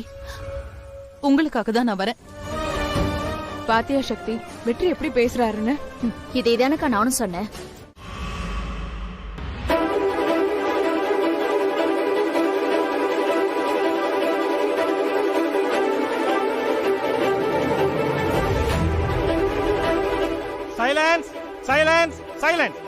A: உங்களுக்காக தான் நான் வரேன்.
J: பாத்தியா சக்தி, வெற்றி எப்படி பேசுறாருன்னு?
B: இதே தானக்கா நானும் சொன்னேன்.
L: Silence, silence, silence.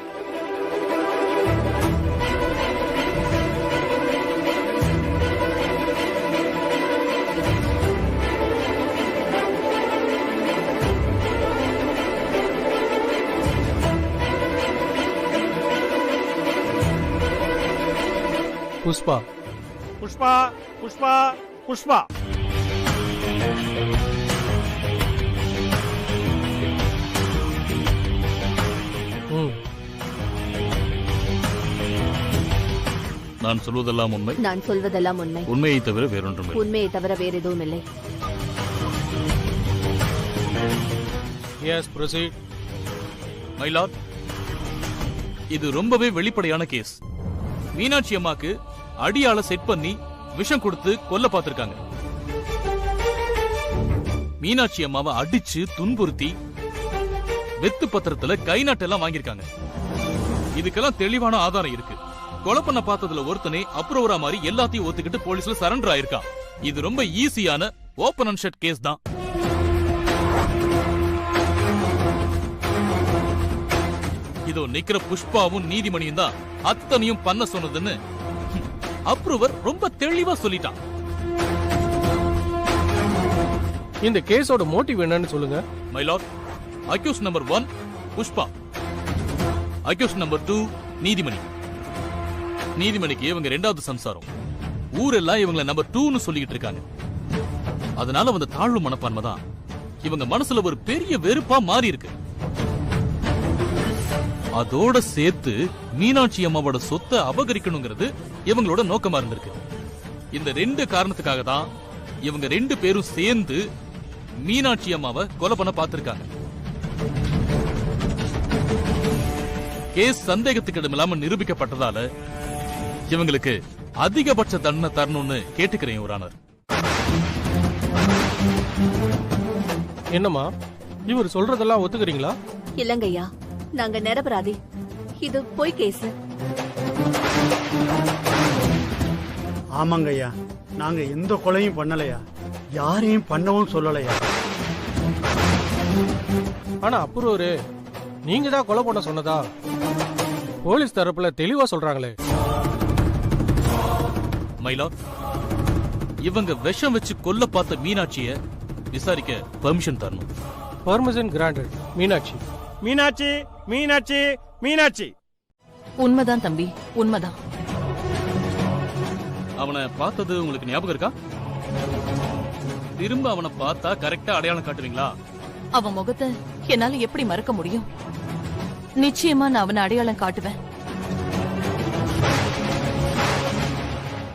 F: Pushpa,
L: Pushpa, Pushpa, Pushpa.
S: நான் சொல்வதெல்லாம் உண்மை.
E: நான் சொல்வதெல்லாம் உண்மை.
S: உண்மையை தவிர வேறொன்றும் இல்லை.
E: உண்மையை தவிர வேற எதுவும் இல்லை.
S: S, proceed. மை லார்ட், இது ரொம்பவே வெளிப்படையான கேஸ். மீனாட்சி அம்மாக்கு அடியாள செட் பண்ணி விஷம் கொடுத்து கொல்ல பார்த்திருக்காங்க. மீனாட்சி அம்மாவை அடிச்சு துன்புறுத்தி வெத்து பத்திரத்துல கை நாட்டெல்லாம் வாங்கியிருக்காங்க. இதுக்கெல்லாம் தெளிவான ஆதாரம் இருக்கு. கொலை பண்ண பார்த்ததுல ஒருத்தனே அப்ரூவரா மாதிரி எல்லாத்தையும் ஒத்துக்கிட்டு போலீஸ்ல சரண்டர் ஆயிருக்கான். இது ரொம்ப ஈஸியான ஓபன் அண்ட் ஷட் கேஸ் தான். இதோ நிக்கிற புஷ்பாவும் நீதிமணியும் தான் அத்தனையும் பண்ண சொன்னதுன்னு அப்ரூவர் ரொம்ப தெளிவா சொல்லிட்டான்.
T: இந்த கேஸோட மோட்டிவ் என்னன்னு சொல்லுங்க.
S: My lord, accused number 1 Pushpa. Accused number 2 Neethimani. நீதிமணிக்கு இவங்க 2வது சம்சாரம். ஊரெல்லாம் இவங்களை நம்பர் 2ன்னு சொல்லிக்கிட்டு இருக்காங்க. அதனால வந்த தாழ்வு மனப்பான்மை தான் இவங்க மனசுல ஒரு பெரிய வெறுப்பா மாறி இருக்கு. அதோட சேர்த்து மீனாட்சி அம்மாவோட சொத்தை அபகரிக்கணுங்கிறது இவங்களோட நோக்கமா இருந்திருக்கு. இந்த 2 காரணத்துக்காக தான் இவங்க 2 பேரும் சேர்ந்து மீனாட்சி அம்மாவை கொலை பண்ண பார்த்திருக்காங்க. கேஸ் சந்தேகத்துக்கு இடமில்லாம நிரூபிக்கப்பட்டதால இவங்களுக்கு அதிகபட்ச தண்டனை தரணும்னு கேட்டுக்கிறேன் யுவர் ஆனர்.
T: என்னம்மா இவர் சொல்றதெல்லாம் ஒத்துக்கிறீங்களா?
E: இல்லங்கய்யா, நாங்க நிரபராதி. இது பொய் கேஸ்.
O: ஆமாங்கய்யா, நாங்க எந்த கொலையும் பண்ணலையா, யாரையும் பண்ணவும் சொல்லலையா.
T: ஆனா அப்புறம் நீங்க தான் கொலை பண்ண சொன்னதா போலீஸ் தரப்புல தெளிவா சொல்றாங்களே.
S: மயிலா, இவங்க விஷம் வச்சு கொல்ல பார்த்த மீனாட்சிய விசாரிக்க பெர்மிஷன் தரணும்.
T: Permission granted. மீனாட்சி
F: மீனாட்சி மீனாட்சி மீனாட்சி.
A: உண்மைதான் தம்பி, உண்மைதான்.
S: அவனை பார்த்தது உங்களுக்கு ஞாபகம் இருக்கா? திரும்ப அவனை பார்த்தா கரெக்டா அடையாளம் காட்டுவீங்களா?
A: அவன் முகத்தை என்னால எப்படி மறக்க முடியும்? நிச்சயமா நான் அவனை அடையாளம் காட்டுவேன்.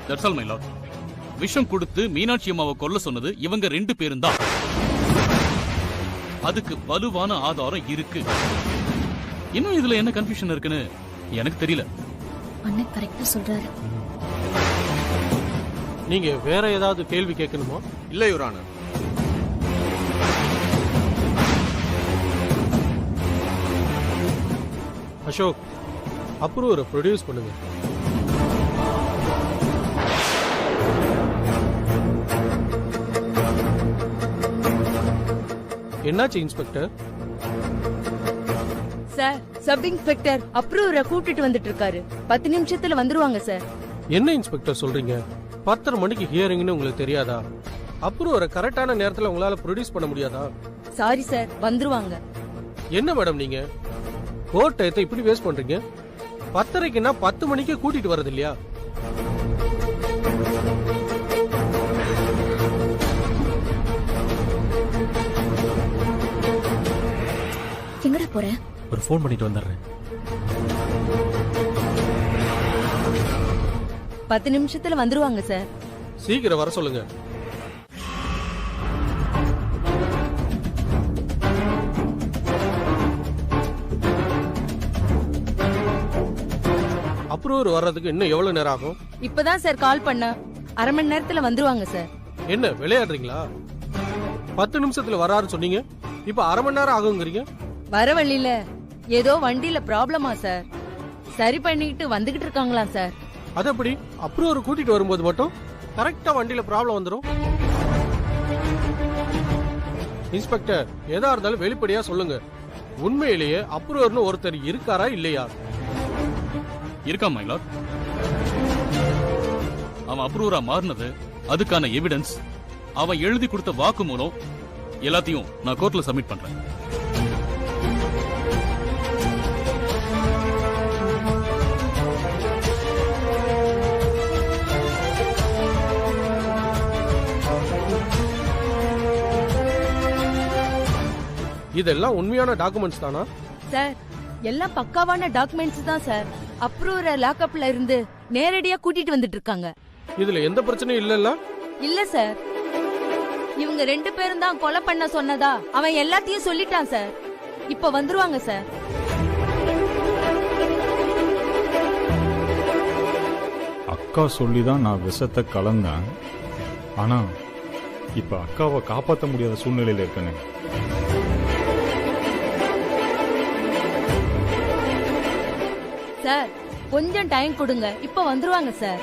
S: That's all, my lord. விஷம் கொடுத்து மீனாட்சி அம்மாவை கொல்ல சொன்னது இவங்க 2 பேரும் தான். அதுக்கு வலுவான ஆதாரம் இருக்கு. இன்னும் இதுல என்ன கன்ஃபியூஷன் இருக்குன்னு எனக்கு தெரியல.
B: அண்ணன் கரெக்டா சொல்றாரு.
T: நீங்க வேற ஏதாவது கேள்வி கேட்கணுமா?
R: இல்ல யுவர் ஆனர்.
T: அசோக், அப்ரூவரை ப்ரொடியூஸ் பண்ணுங்க. என்னாச்சு இன்ஸ்பெக்டர்?
J: சார், சப் இன்ஸ்பெக்டர் அப்ரூவரை கூட்டிட்டு வந்துட்டு இருக்காரு. 10 நிமிஷத்துல வந்துருவாங்க சார்.
T: என்ன இன்ஸ்பெக்டர் சொல்றீங்க? 10:30 மணிக்கு ஹியரிங்னு உங்களுக்கு தெரியாதா? அப்ரூவரை கரெக்டான நேரத்துல உங்களால ப்ரொடியூஸ் பண்ண முடியாதா?
J: சாரி சார், வந்துருவாங்க.
T: என்ன மேடம் நீங்க கோர்ட் டயத்தை இப்படி வேஸ்ட் பண்றீங்க? 10:30க்குன்னா 10 மணிக்கே கூட்டிட்டு வரது இல்லையா?
B: எங்கடா போற?
F: ஒரு ஃபோன் பண்ணிட்டு வந்துடுறேன்.
J: 10 நிமிஷத்துல வந்துருவாங்க சார்.
T: சீக்கிரம் வர சொல்லுங்க. அப்ரூவர் வர்றதுக்கு இன்னும் எவ்வளவு நேரம் ஆகும்?
J: இப்பதான் சார் கால் பண்ண. அரை மணி நேரத்துல வந்துருவாங்க சார்.
T: என்ன விளையாடுறீங்களா? 10 நிமிஷத்துல வராருன்னு சொன்னீங்க, இப்ப அரை மணி நேரம் ஆகுங்கிறீங்க.
J: வர வழியில ஏதோ வண்டியில ப்ராப்ளமா சார், சரி பண்ணிட்டு வந்துகிட்டு இருக்காங்களாம் சார்.
T: அது எப்படி? அப்ரூவர் கூட்டிட்டு வரும்போது மட்டும் கரெக்டா வண்டியில ப்ராப்ளம் வந்துரும். இன்ஸ்பெக்டர், எதா இருந்தாலும் வெளிப்படையா சொல்லுங்க. உண்மையிலேயே அப்ரூவர்னு ஒருத்தர் இருக்காரா இல்லையா?
S: இருக்கா மை லார்ட். அவன் அப்ரூவரா மாறினது, அதுக்கான எவிடன்ஸ், அவன் எழுதி கொடுத்த வாக்குமூலம் எல்லாத்தையும் நான் கோர்ட்ல சப்மிட் பண்றேன்.
T: இதெல்லாம் உண்மையான டாக்குமெண்ட்ஸ் தானா?
J: சார், எல்லாம் பக்காவான டாக்குமெண்ட்ஸ் தான் சார். அப்ரூவரை லாக்அப்ல இருந்து நேரடியா கூட்டிட்டு வந்துட்டு இருக்காங்க.
T: இதுல எந்த பிரச்சனையும் இல்லல்ல?
J: இல்ல சார், இவங்க 2 பேரும் தான் கொலை பண்ண சொன்னதா அவன் எல்லாத்தையும் சொல்லிட்டான் சார். இப்ப வந்துருவாங்க சார்.
M: அக்கா சொல்லி தான் நான் விஷத்தை கலந்தேன். ஆனா இப்ப அக்காவை காப்பாற்ற முடியாத சூழ்நிலையில இருக்கேன்னு.
J: சார், கொஞ்சம் டைம் கொடுங்க, இப்ப வந்துருவாங்க சார்.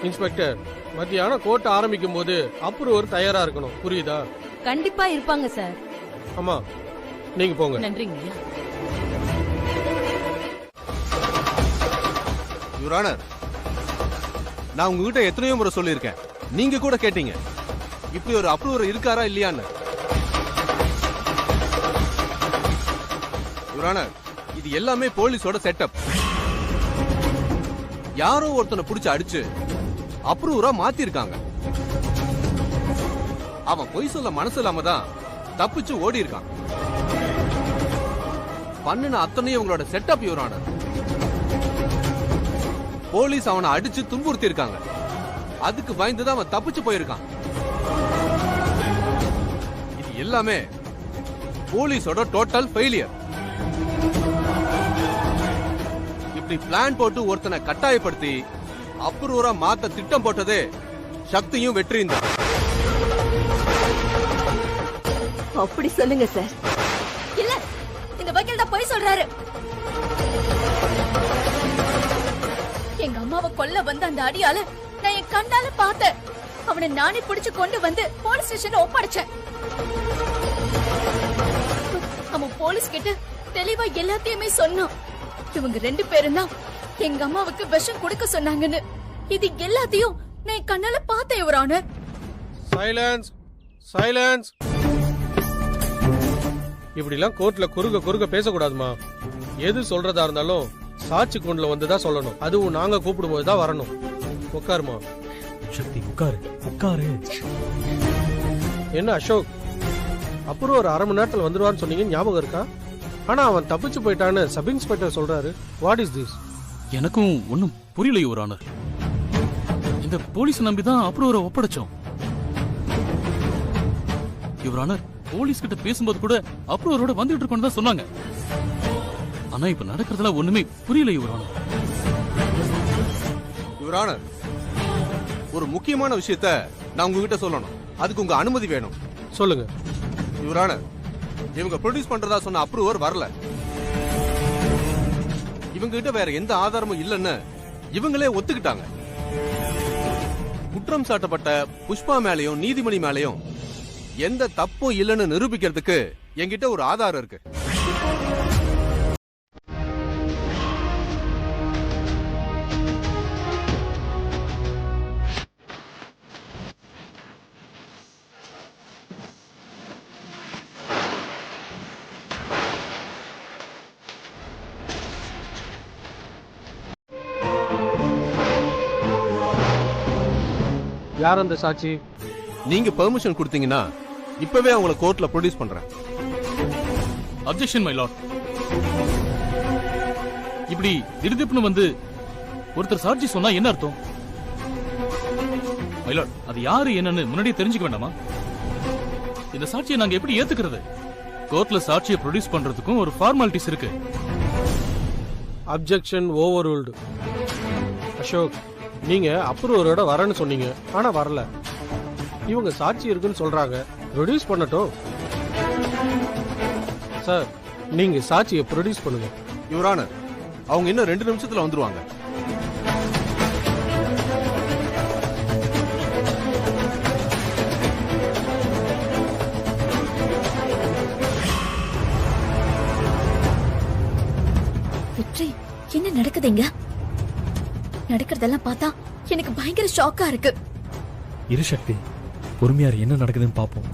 T: இன்ஸ்பெக்டர், மத்தியானம் கோர்ட் ஆரம்பிக்கும் போது அப்ரூவர் தயாரா இருக்கணும், புரியுதா?
J: கண்டிப்பா இருப்பாங்க சார்.
T: ஆமா, நீங்க போங்க.
A: நன்றிங்க.
R: யுவர் ஆனர், நான் உங்ககிட்ட எத்தனையோ முறை சொல்லியிருக்கேன், நீங்க கூட கேட்டீங்க, இப்படி ஒரு அப்ரூவர் இருக்காரா இல்லையான்னு. யுவர் ஆனர், இது இது எல்லாமே போலீஸோட செட்டப். யாரோ ஒருத்தனை புடிச்சு அடிச்சு அப்ரூவரா மாத்திருக்காங்க. அவன் பொய் சொல்ல மனசு இல்லாம தான் தப்பிச்சு ஓடி இருக்கான். பண்ணுன அத்தனையும் உங்களோட செட்டப் யுவர் ஆனர். போலீஸ் அவனை அடிச்சு துன்புறுத்தி இருக்காங்க. அதுக்கு பயந்துதான் அவன் தப்பிச்சு போயிருக்கான். இது எல்லாமே போலீஸோட டோட்டல் ஃபெயிலியர். இப்படி பிளான் போட்டு ஒருத்தனை கட்டாயப்படுத்தி அப்ரூவரா மாத்த திட்டம் போட்டதே சக்தியும் வெற்றியும் தான்.
B: அப்படி சொல்லுங்க சார். இல்ல, இந்த வக்கீல் தான் போய் சொல்றாரு. எங்க அம்மாவை கொல்ல வந்த அந்த அடியால நான் என் கண்ணால பார்த்தேன். அவனை நானே பிடிச்சு கொண்டு வந்து போலீஸ் ஸ்டேஷன்ல ஒப்படைச்சேன். அவன் போலீஸ் கிட்ட தெளிவா எல்லாத்தையுமே சொன்னான். இவங்க 2 பேரும் தான் எங்க அம்மாவுக்கு விஷம் கொடுக்க சொன்னாங்கன்னு. இது எல்லாத்தையும் நான் என் கண்ணால பார்த்தேன் யுவர் ஆனர்.
T: Silence, silence. இப்படிலாம் கோர்ட்ல குறுக பேசக்கூடாதுமா. எது சொல்றதா இருந்தாலும் சாட்சி கூண்டுல வந்துதான் சொல்லணும். அதுவும் நாங்க கூப்பிடும் போதுதான் வரணும். உட்காருமா.
F: சக்தி உட்காரு, உட்காரு.
T: என்ன அசோக், அப்புறம் ஒரு 1/2 மணி நேரத்துல வந்துருவான்னு சொன்னீங்க, ஞாபகம் இருக்கா? ஆனா அவன் தப்பிச்சு போயிட்டான்னு சப் இன்ஸ்பெக்டர் சொல்றாரு. What is this?
S: எனக்கும் ஒன்னும் புரியல யுவர் ஆனர். இந்த போலீஸ் நம்பிதான் அப்ரூவரை ஒப்படைச்சோம். யுவர் ஆனர், போலீஸ் கிட்ட பேசும்போது கூட அப்ரூவரோட வந்துட்டு இருக்கோன்னு தான் சொன்னாங்க. ஆனா இப்ப நடக்கிறதுல ஒண்ணுமே புரியல யுவர் ஆனர்.
R: யுவர் ஆனர், ஒரு முக்கியமான விஷயத்த நான் உங்ககிட்ட சொல்லணும். அதுக்கு உங்க அனுமதி வேணும்.
T: சொல்லுங்க.
R: யுவர் ஆனர், இவங்க ப்ரொடியூஸ் பண்றதா சொன்ன அப்ரூவர் வரல. இவங்க கிட்ட வேற எந்த ஆதாரமும் இல்லைன்னு இவங்களே ஒத்துக்கிட்டாங்க. குற்றம் சாட்டப்பட்ட புஷ்பா மேலையும் நீதிமணி மேலையும் எந்த தப்பும் இல்லைன்னு நிரூபிக்கிறதுக்கு என்கிட்ட ஒரு ஆதாரம் இருக்கு.
T: யார் அந்த சாட்சி?
R: நீங்க பெர்மிஷன் கொடுத்தீங்கன்னா இப்பவே அவங்கள கோர்ட்ல ப்ரொடியூஸ் பண்றேன்.
S: Objection my Lord. இப்படி திடுதிப்புன்னு வந்து ஒருத்தர் சாட்சி சொன்னா என்ன அர்த்தம்? மை லார்ட், அது யாரு என்னன்னு முன்னாடியே தெரிஞ்சுக்க வேண்டாமா? இந்த சாட்சியை நாங்க எப்படி ஏத்துக்கிறது? கோர்ட்ல சாட்சியை ப்ரொடியூஸ் பண்றதுக்கும் ஒரு ஃபார்மாலிட்டிஸ் இருக்கு.
T: Objection over ruled. அசோக், நீங்க அப்ரூவரோட வரேன்னு சொன்னீங்க, ஆனா வரல. இவங்க சாட்சி இருக்குன்னு சொல்றாங்க, ப்ரொடியூஸ் பண்ணட்டும். சார், நீங்க சாட்சியை ப்ரொடியூஸ் பண்ணுங்க.
R: யுவர் ஆனர், அவங்க இன்னும் 2 நிமிஷத்துல வந்துருவாங்க.
B: வெற்றி, என்ன நடக்குதுங்க? நடக்கிறதெல்லாம் பார்த்தா எனக்கு பயங்கர ஷாக்கா இருக்கு.
F: இரு சக்தி, பொறுமையா என்ன நடக்குதுன்னு பாப்போம்.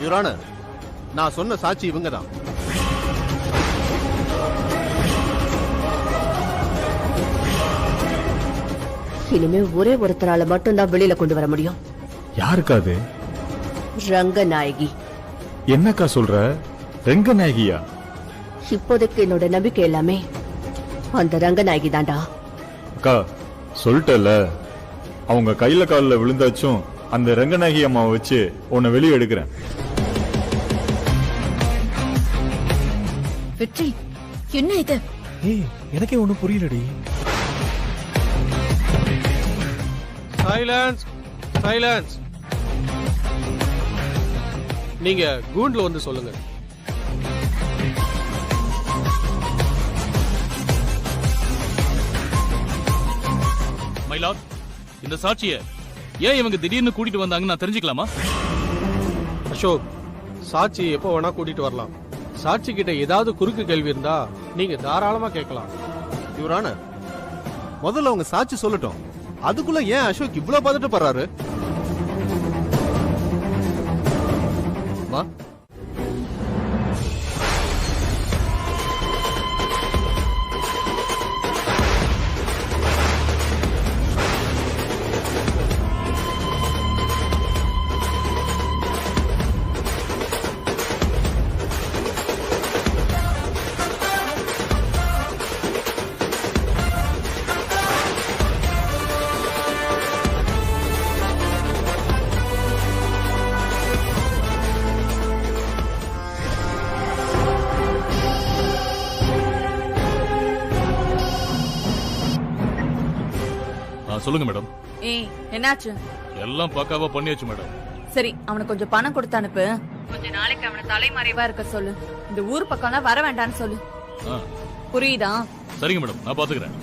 R: யுவர் ஆனர், நான் சொன்ன சாட்சி இவங்க தான்.
E: இனிமே ஒரே ஒருத்தரால மட்டும்தான் வெளியில கொண்டு வர முடியும்.
M: யாருக்காது?
E: ரங்கநாயகி.
M: என்னக்கா சொல்ற? ரங்கநாயகியா?
E: இப்போதைக்கு என்னோட நம்பிக்கை எல்லாமே அந்த ரங்கநாயகி தாண்டா.
M: அக்கா சொல்லிட்டல, அவங்க கையில காலில் விழுந்தாச்சும் அந்த ரங்கநாயகி அம்மாவை வச்சு உன்னை வெளியே எடுக்கிறேன்.
B: வெற்றி, என்ன இது?
F: எனக்கே ஒண்ணும் புரியலடி.
T: Silence, silence. நீங்க கூண்டுல வந்து சொல்லுங்க.
S: மயிலாட், இந்த சாட்சிய ஏன் இவங்க திடீர்னு கூட்டிட்டு வந்தாங்கன்னு நான் தெரிஞ்சுக்கலாமா?
T: அசோக், சாட்சி எப்போ வேணா கூட்டிட்டு வரலாம். சாட்சி கிட்ட ஏதாவது குறுக்கு கேள்வி இருந்தா நீங்க தாராளமா கேட்கலாம்.
R: யுவரான, முதல்ல அவங்க சாட்சி சொல்லட்டும். அதுக்குள்ள ஏன் அசோக் இவ்வளவு பதட்டப்படுறாரு? மா,
S: சொல்லுங்க மேடம்.
J: ஏய், என்னாச்சு?
S: எல்லாம் பக்காவா பண்ணியாச்சு மேடம்.
J: சரி, அவனுக்கு கொஞ்சம் பணம் கொடுத்து அனுப்பு. கொஞ்ச நாளைக்கு அவனை தலைமறைவா இருக்க சொல்லு. இந்த ஊர் பக்கம்லாம் வர வேண்டாம்னு சொல்லு. புரியுதா?
S: சரிங்க மேடம், நான் பாத்துக்கிறேன்.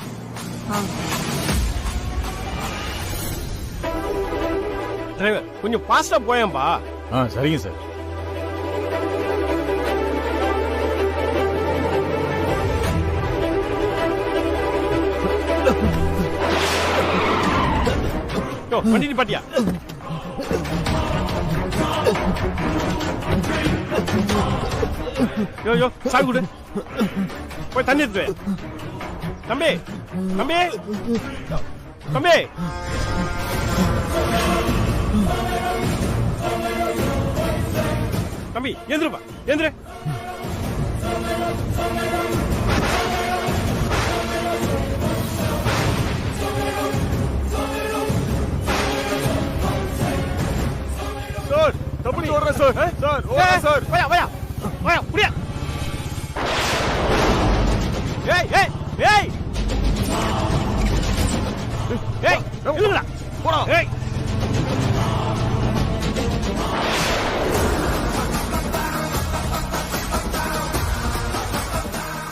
T: டிரைவர், கொஞ்சம் பாஸ்டா போயேன்பா.
M: சரிங்க சார்.
T: பண்ணிட்டு பாட்டியா? யோ சாகு கொடு. போய் தண்ணி எடுத்து வை. தம்பி தம்பி தம்பி, தம்பி எந்திருப்பா, எந்திரு.
M: சார், தப்பிச்சு ஓடுறேன் சார். சார், ஓடுறேன் சார்.
T: வயா வயா வயா, புடியா. ஏய் ஏய் ஏய் ஏய், இல்லடா போடா. ஏய்,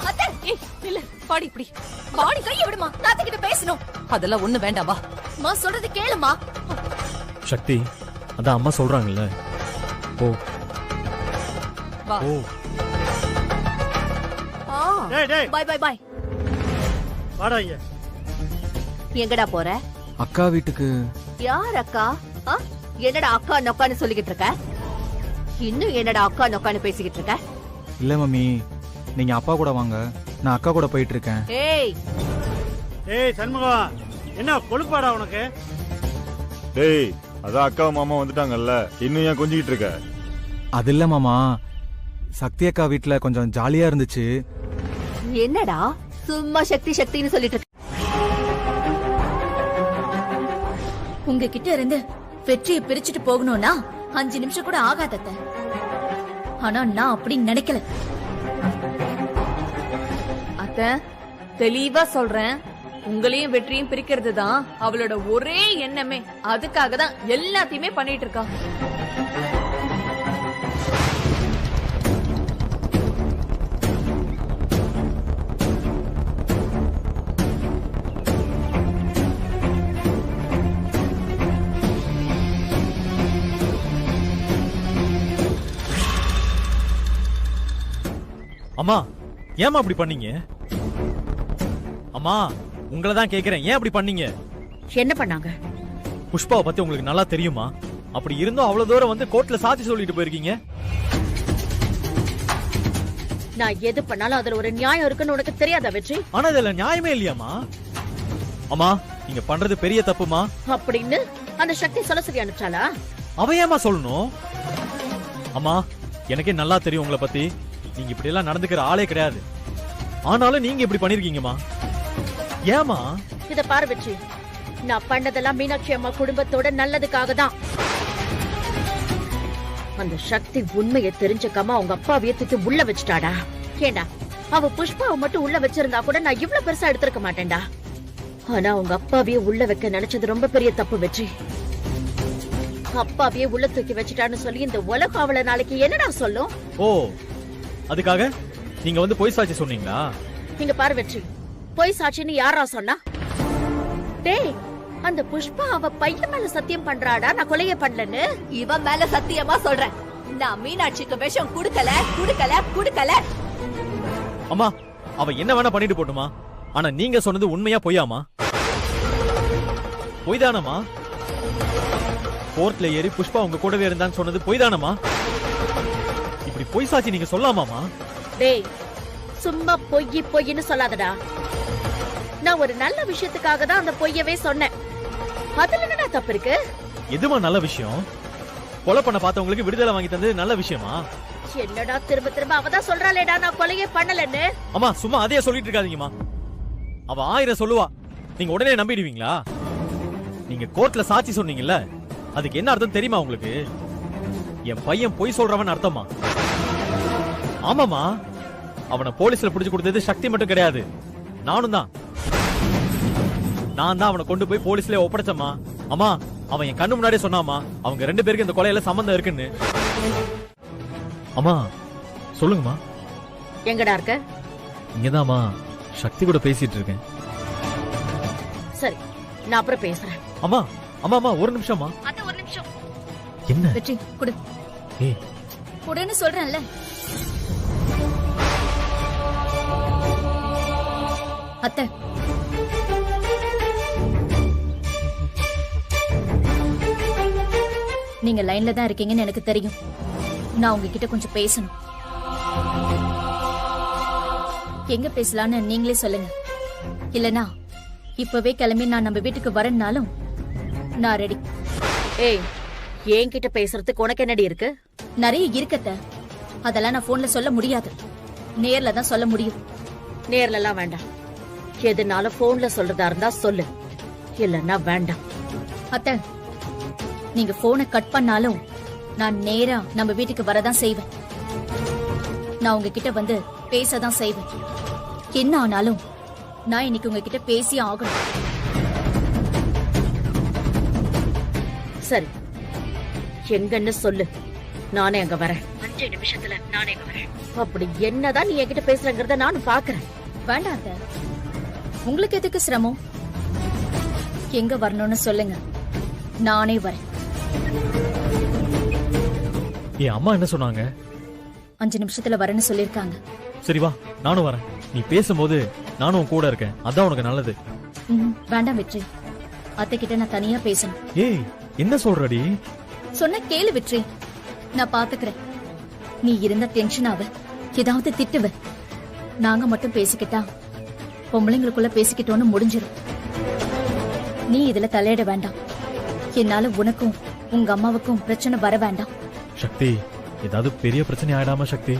B: அத்தை,
A: இல்ல பாடி இப்படி
B: பாடி கையை விடுமா, தாத்தா கிட்ட பேசணும்.
A: அதெல்லாம் ஒண்ணு வேண்டாமா?
B: அம்மா சொல்றது கேளுமா.
F: சக்தி, அதான் அம்மா சொல்றாங்கல்ல. ஓ
A: வா.
F: ஓ,
B: பை பை பை.
T: வாடா இங்க.
C: எங்கடா போற?
P: அக்கா வீட்டுக்கு.
C: யார் அக்கா? என்னடா அக்கா நொக்கான்னு சொல்லிக்கிட்டு இருக்க? இன்னும் என்னடா அக்கா நொக்கான்னு பேசிக்கிட்டு இருக்க?
P: இல்ல மம்மி, நீங்க அப்பா கூட வாங்க, நான் அக்கா கூட போயிட்டு இருக்கேன்.
C: ஏய்
O: ஏய் சண்முகம், என்ன கொழுப்பாடா உனக்கு?
M: டேய், அதான் அக்கா மாமா வந்துட்டாங்கல்ல, இன்னும் ஏன் கொஞ்சிக்கிட்டு இருக்க?
P: அது இல்ல மாமா, சக்தி அக்கா வீட்டுல கொஞ்சம் ஜாலியா இருந்துச்சு.
C: என்னடா சும்மா சக்தி சக்தின்னு சொல்லிட்டு இருக்க?
B: உங்ககிட்ட இருந்து வெற்றியை பிரிச்சுட்டு போகணும்னா 5 நிமிஷம் கூட ஆகாதத்த. ஆனா நான் அப்படி நினைக்கல.
J: அத்தை, தெளிவா சொல்றேன், உங்களையும் வெற்றியும் பிரிக்கிறது தான் அவளோட ஒரே எண்ணமே. அதுக்காக தான் எல்லாத்தையுமே பண்ணிட்டு இருக்கா.
F: அம்மா ஏமா அப்படி பண்ணீங்க? அம்மா, உங்களை தான் கேக்குறேன், ஏன் அப்படி பண்ணீங்க?
E: என்ன பண்ணாங்க?
F: புஷ்பாவை பத்தி உங்களுக்கு நல்லா தெரியுமா? அப்படி இருந்தும் அவ்வளவு தூரம் வந்து கோர்ட்ல சாட்சி சொல்லிட்டு போயிருக்கீங்க.
E: நான் எது பண்ணாலும் அதுல ஒரு நியாயம் இருக்குன்னு உனக்கு தெரியாதா வெற்றி?
F: ஆனா இதுல நியாயமே இல்லையாமா? அம்மா, நீங்க பண்றது பெரிய தப்புமா.
E: அப்படின்னு அந்த சக்தி சொல்ல சொல்லி அனுப்பிச்சாளா?
F: அவ ஏமா சொல்லணும்? அம்மா, எனக்கே நல்லா தெரியும் உங்களை பத்தி. நீங்க இப்படி எல்லாம் நடந்துக்கிற ஆளே கிடையாது. ஆனாலும் நீங்க இப்படி பண்ணிருக்கீங்கம்மா. ஏமா?
E: இத பாரு வெற்றி, நான் பண்ணதெல்லாம் மீனாட்சி அம்மா குடும்பத்தோட நல்லதுக்காக தான். அந்த சக்தி உண்மையை தெரிஞ்சுக்காம அவங்க அப்பாவையே தூக்கி உள்ள வச்சுட்டாடா. ஏண்டா, அவ புஷ்பாவை மட்டும் உள்ள வச்சிருந்தா கூட நான் இவ்வளவு பெருசா எடுத்திருக்க மாட்டேன்டா. ஆனா அவங்க அப்பாவையே உள்ள வைக்க நினைச்சது ரொம்ப பெரிய தப்பு வெற்றி. அப்பாவையே உள்ள தூக்கி வச்சுட்டான்னு சொல்லி இந்த உலகம் அவளை நாளைக்கு என்னடா சொல்லும்?
F: ஓ, அதுக்காக நீங்க வந்து பொய் சாட்சி சொன்னீங்களா?
E: நீங்க பாரு வெற்றி, பொய் சாட்சின்னு யாரா சொன்னா? டேய், அந்த புஷ்பா அவ பையன் மேல சத்தியம் பண்றாடா நான் கொலையே பண்ணலன்னு.
N: இவன் மேல சத்தியமா சொல்றேன், நான் மீனாட்சிக்கு விஷம் குடுக்கல குடுக்கல குடுக்கல.
F: அம்மா அவ என்ன வேணா பண்ணிட்டு போட்டுமா, ஆனா நீங்க சொன்னது உண்மையா பொய்யாமா? பொய்தானமா? கோர்ட்ல ஏறி புஷ்பா உங்க கூடவே இருந்தான்னு சொன்னது பொய்தானமா? இப்படி பொய் சாட்சி நீங்க சொல்லாமாமா?
E: டேய் சும்மா பொய்ன்னு சொல்லாதடா. நான் ஒரு நல்ல விஷயத்துக்காக தான் அந்த பொய்யவே சொன்னேன். அதுல என்ன தப்பு இருக்கு?
F: எதுமா நல்ல விஷயம்? கொலை பண்ண பார்த்தவங்களுக்கு விடுதலை வாங்கி தந்தது நல்ல விஷயமா?
E: என்னடா திரும்ப திரும்ப அவதான் சொல்றாளேடா நான் கொலையே பண்ணலன்னு.
F: அம்மா சும்மா அதையே சொல்லிட்டு இருக்காதீங்கம்மா. அவ 1000 சொல்லுவா, நீங்க உடனே நம்பிடுவீங்களா? நீங்க கோர்ட்ல சாட்சி சொன்னீங்கல்ல, அதுக்கு என்ன அர்த்தம் தெரியுமா உங்களுக்கு? என் பையன் பொய் சொல்றவன் அர்த்தமா? ஆமாமா, அவனை போலீஸ்ல பிடிச்சு கொடுத்தது சக்தி மட்டும் கிடையாது, நானும் தான். நான் தான் அவனை கொண்டு போய் போலீஸ்ல ஒப்படைச்சம்மா. அம்மா அவன் என் கண்ணு முன்னாடியே சொன்னாமா அவங்க 2 பேருக்கு இந்த கொலையில சம்பந்தம் இருக்குன்னு. அம்மா சொல்லுங்கம்மா.
E: எங்கடா இருக்க?
F: இங்கதாம்மா சக்தி கூட பேசிட்டு இருக்கேன்.
E: சரி நான் அப்புறம் பேசுறேன்.
F: அம்மா அம்மா அம்மா ஒரு நிமிஷம்மா.
E: அது ஒரு நிமிஷம்.
F: என்ன?
B: வெற்றி குடு.
F: ஏய்
B: குடுன்னு சொல்றேன்ல. அத்தை நீங்க லைன்ல தான் இருக்கீங்கன்னு எனக்கு தெரியும். நான் உங்ககிட்ட கொஞ்சம் பேசணும். எங்க பேசலான்னு நீங்களே சொல்லுங்க. இல்லனா இப்பவே கிளம்பி நான் நம்ம வீட்டுக்கு வரேன்னாலும் நான் ரெடி.
E: ஏய் என்கிட்ட பேசுறதுக்கு உனக்கு என்னடி இருக்கு?
B: நிறைய இருக்கத்த, அதெல்லாம் நான் போன்ல சொல்ல முடியாது. நேர்ல தான் சொல்ல முடியும்.
E: நேர்ல எல்லாம் வேண்டாம். எதுனாலும் போன்ல சொல்றதா இருந்தா சொல்லு, இல்லன்னா வேண்டாம்.
B: அத்தை நீங்க போனை கட் பண்ணாலும் நான் நேரா நம்ம வீட்டுக்கு வரதான் செய்வேன். நான் உங்ககிட்ட வந்து பேசதான் செய்வேன். என்ன ஆனாலும் நான் இன்னைக்கு உங்ககிட்ட பேசி ஆகணும்.
E: சரி எங்கன்னு சொல்லு, நானே அங்க வரேன். 5 நிமிஷத்துல நானே அங்க வரேன். அப்படி என்னதான் நீ என்கிட்ட பேசுறங்கறத நானும் பாக்குறேன்.
B: வேண்டாம் அத்தை, உங்களுக்கு எதுக்கு சிரமம்? எங்க வரணும்னு சொல்லுங்க, நானே வரேன்.
F: என் அம்மா என்ன சொன்னாங்க?
B: 5 நிமிஷத்துல வரேன்னு சொல்லிருக்காங்க.
F: சரி வா நானும் வரேன். நீ பேசும்போது நானும் உன் கூட இருக்கேன், அதான் உனக்கு நல்லது.
B: வேண்டாம் வெற்றி, அத்தை கிட்ட நான் தனியா பேசணும்.
F: ஏய் என்ன சொல்றடி?
B: சொன்ன கேளு வெற்றி, நான் பாத்துக்கிறேன். நீ இருந்த டென்ஷன் ஆவ, ஏதாவது திட்டுவ. நாங்க மட்டும் பேசிக்கிட்டா பொம்பளைங்களுக்குள்ள பேசிக்கிட்டோன்னு முடிஞ்சிடும். நீ இதுல தலையிட வேண்டாம். என்னால உனக்கும் உங்க அம்மாவுக்கும் பிரச்சனை வர வேண்டாம்.
F: சக்தி ஏதாவது பெரிய பிரச்சனை ஆயிடாம சக்தி?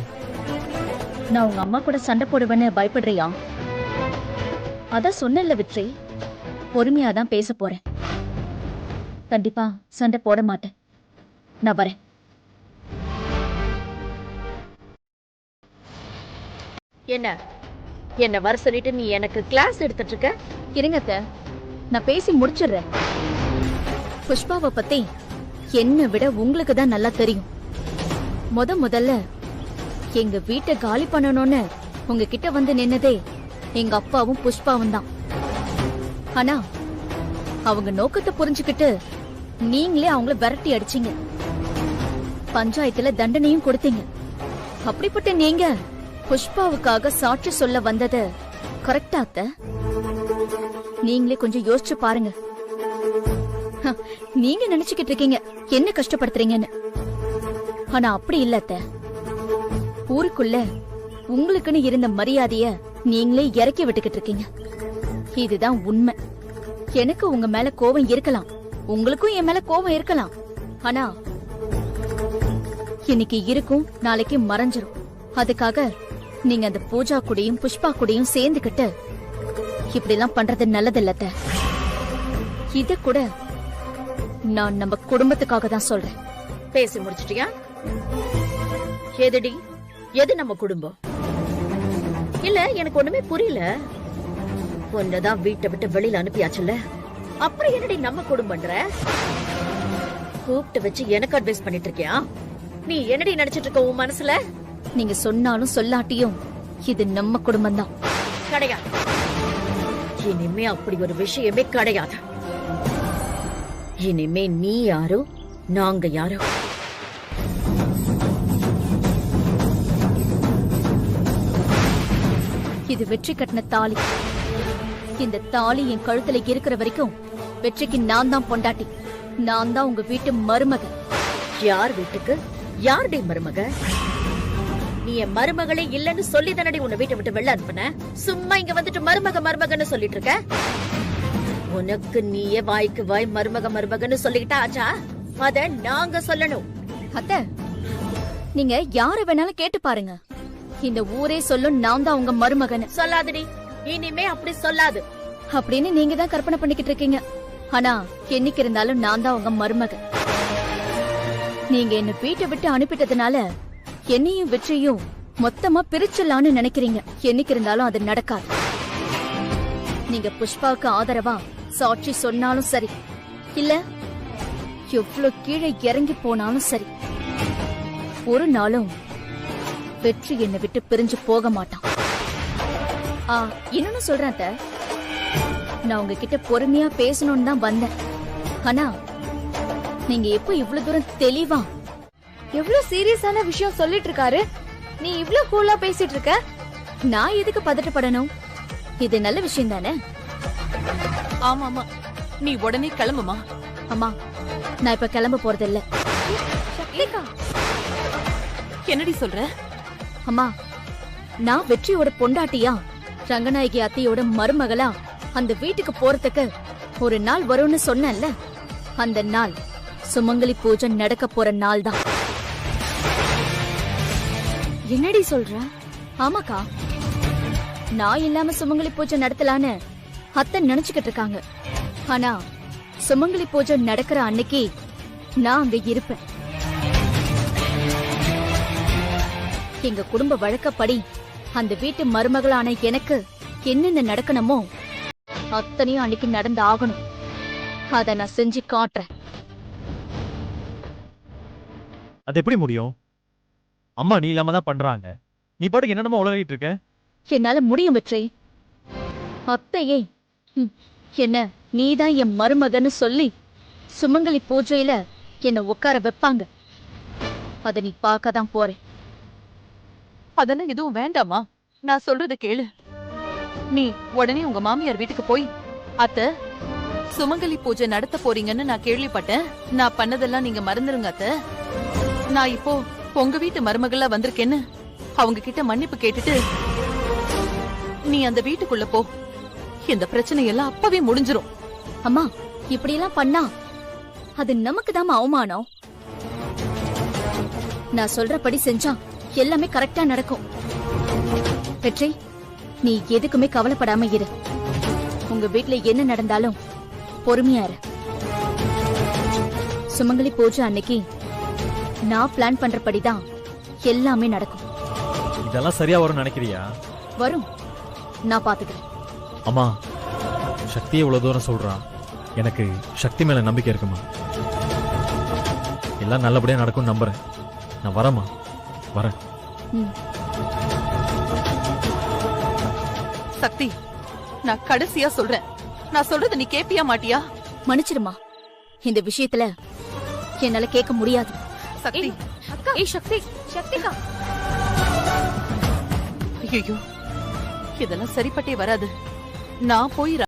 B: நான் உங்க அம்மா கூட சண்டை போடுவேன்னு பயப்படுறியா? அதான் சொன்னல வெற்றி, பொறுமையாதான் பேச போறேன். கண்டிப்பா சண்டை போட மாட்டேன். நான் வரேன்.
E: என்ன வர சொல்லிட்டு நீ எனக்கு கிளாஸ் எடுத்துட்டு இருக்க?
B: இருங்க அத்தை, நான் பேசி முடிச்சிடுறேன். புஷ்பாவை பத்தி என்னை விட உங்களுக்கு தான் நல்லா தெரியும். முதல்ல எங்க வீட்டை காலி பண்ணணும்னு உங்ககிட்ட வந்து நின்னதே எங்க அப்பாவும் புஷ்பாவும் தான். ஆனா அவங்க நோக்கத்தை புரிஞ்சுக்கிட்டு நீங்களே அவங்கள விரட்டி அடிச்சீங்க. பஞ்சாயத்துல தண்டனையும் கொடுத்தீங்க. அப்படிப்பட்ட நீங்க புஷ்பாவுக்காக சாட்சி சொல்ல வந்தது கரெக்டா அத்தை? நீங்களே கொஞ்சம் யோசிச்சு பாருங்க. நீங்க நினைச்சுக்கிட்டு இருக்கீங்க என்ன கஷ்டப்படுத்துறீங்கன்னு, ஆனா அப்படி இல்ல அத்தை. ஊருக்குள்ள உங்களுக்குன்னு இருந்த மரியாதைய நீங்களே இறக்கி விட்டுக்கிட்டு இருக்கீங்க. இதுதான் உண்மை. எனக்கு உங்க மேல கோபம் இருக்கலாம், உங்களுக்கும் என் மேல கோபம் இருக்கலாம். ஆனா இன்னைக்கு இருக்கும், நாளைக்கு மறைஞ்சிரும். அதுக்காக நீங்க அந்த பூஜா கூடயும் புஷ்பா கூடயும் சேர்ந்துகிட்டு இப்படி எல்லாம் பண்றது நல்லதில்ல அத்தை. இத கூட நான் நம்ம குடும்பத்துக்காக தான் சொல்றேன்.
E: பேசி முடிச்சிட்டியா? எதுடி, எது நம்ம குடும்பம்? இல்ல எனக்கு ஒண்ணுமே புரியல. ஒன்னதான் வீட்டை விட்டு வெளியில அனுப்பியாச்சுல்ல, அப்புறம் என்னடி நம்ம குடும்பம்ன்ற? கூப்பிட்டு வச்சு எனக்கு அட்வைஸ் பண்ணிட்டு இருக்கியா? நீ என்னடி நினைச்சிட்டு இருக்க உன் மனசுல?
B: நீங்க சொன்னாலும் சொல்லாட்டியும் இது நம்ம குடும்பம் தான்.
E: கிடையாது, இனிமே அப்படி ஒரு விஷயமே கிடையாது. இனிமே நீ யாரோ நாங்க யாரோ.
B: இது வெற்றி கட்டின தாலி. இந்த தாலி என் கழுத்துல இருக்கிற வரைக்கும் வெற்றிக்கு நான் தான் பொண்டாட்டி. நான் தான் உங்க வீட்டு மருமக.
E: யார் வீட்டுக்கு யாருடைய மருமக? நீ என் மருமகளே இல்லன்னு சொல்லி தானடி உன்னை வீட்டை விட்டு வெளில அனுப்புன. சும்மா இங்க வந்துட்டு மருமகன்னு சொல்லிட்டு இருக்க. உனக்கு நீயே வாய்க்கு வாய் மருமகன்னு சொல்லிக்கிட்டா ஆச்சா? அத நாங்க சொல்லணும்.
B: அத்தை, நீங்க யார வேணாலும் கேட்டு பாருங்க. இந்த ஊரே சொல்லும் நான் தான் உங்க மருமகன்னு.
E: சொல்லாதடி, இனிமே அப்படி சொல்லாது
B: அப்படின்னு நீங்க தான் கற்பனை பண்ணிக்கிட்டு இருக்கீங்க. ஆனா என்னைக்கு இருந்தாலும் நான் தான் உங்க மருமக. நீங்க என்ன வீட்டை விட்டு அனுப்பிட்டதுனால என்னையும் வெற்றியும் மொத்தமா பிரிச்சிடலான்னு நினைக்கிறீங்க. என்னைக்கு இருந்தாலும் அது நடக்காது. நீங்க புஷ்பாவுக்கு ஆதரவா சாட்சி சொன்னாலும் சரி, இல்ல எவ்வளவு கீழே இறங்கி போனாலும் சரி, ஒரு நாளும் வெற்றி என்னை விட்டு பிரிஞ்சு போக மாட்டான். இன்னொன்னு சொல்றேன் அத்தை, நான் உங்ககிட்ட பொறுமையா பேசணும்னு தான் வந்தேன். ஆனா நீங்க எப்போ இவ்வளவு தூரம் தெளிவா
C: எவ்வளவு சீரியஸான விஷயம் சொல்லிட்டு இருக்காரு, நீ இவ்ளோ கூலா பேசிட்டு இருக்க?
B: நான் எதுக்கு பதட்டப்படணும்? இது நல்ல விஷயம் தானே.
A: ஆமா ஆமா, நீ உடனே கிளம்புமா.
B: அம்மா, நான் இப்ப கிளம்ப போறது இல்ல.
A: என்னடி சொல்ற?
B: அம்மா, நான் வெற்றியோட பொண்டாட்டியா, ரங்கநாயகி அத்தையோட மருமகளா அந்த வீட்டுக்கு போறதுக்கு ஒரு நாள் வரும்னு சொன்னேன்ல. அந்த நாள் சுமங்கலி பூஜை நடக்க போற நாள் தான். என்னடி சொல்ற? ஆமாக்கா, நான் இல்லாம சுமங்கலி பூஜை நடத்தலான்னு அத்தை நினைச்சுக்கிட்டு இருக்காங்க. ஆனா சுமங்கலி பூஜை நடக்கிற அன்னைக்கு நான் அங்க இருப்பேன். எங்க குடும்ப வழக்கப்படி அந்த வீட்டு மருமகளான எனக்கு என்னென்ன நடக்கணுமோ அத்தனையும் அன்னைக்கு நடந்து ஆகணும். அத நான் செஞ்சு காட்டுறேன்.
F: அது எப்படி முடியும்? அம்மா நீ இல்லாம தான் பண்றாங்க. நீ பாட்டுக்கு என்னென்னமோ உலகிட்டு இருக்க.
B: என்னால முடியும் வெற்றி. அத்தையே என்ன நீதான் என் மருமகன்னு சொல்லி சுமங்கலி பூஜையில என்ன உட்கார வைப்பாங்க. அத நீ பார்க்கதான் போறேன்.
A: அதெல்லாம் எதுவும் வேண்டாமா, நான் சொல்றத கேளு. நீ உடனே உங்க மாமியார் வீட்டுக்கு போய், அத்தை சுமங்கலி பூஜை நடத்த போறீங்கன்னு நான் கேள்விப்பட்டேன், நான் பண்ணதெல்லாம் நீங்க மறந்துருங்க அத்தை, நான் இப்போ உங்க வீட்டு மருமகளா வந்திருக்கேன்னு அவங்க கிட்ட மன்னிப்பு கேட்டுட்டு நீ அந்த வீட்டுக்குள்ள போ. இந்த பிரச்சனை எல்லாம் அப்பவே முடிஞ்சிரும்.
B: அம்மா, இப்படி எல்லாம் பண்ணா அது நமக்கு தான் அவமானம். நான் சொல்றபடி செஞ்சா எல்லாமே கரெக்டா நடக்கும். வெற்றி, நீ எதுக்குமே கவலைப்படாம இரு. உங்க வீட்ல என்ன நடந்தாலும் பொறுமையா இரு. சுமங்கலி பூஜை அன்னைக்கு நான் பிளான் பண்றபடிதான் எல்லாமே நடக்கும்.
F: இதெல்லாம் சரியா வரும்னு நினைக்கிறியா?
B: வரும், நான் பாத்துக்கிறேன்.
F: அம்மா, சக்தி இவ்வளவு தூரம் சொல்றா, எனக்கு சக்தி மேல நம்பிக்கை இருக்குமா. எல்லாம் நல்லபடியா நடக்கும் நம்புறேன். நான் வரேம்மா, வரேன்.
A: சக்தி, நான் கடைசியா சொல்றேன், நான் சொல்றத நீ கேப்பியா மாட்டியா?
B: மன்னிச்சிடுமா, இந்த விஷயத்துல என்னால கேட்க முடியாது.
A: சக்தி,
C: அக்கா, சக்தி, சக்திகா.
A: ஐயோ, இதெல்லாம் சரிப்பட்டே வராது. நான் போய்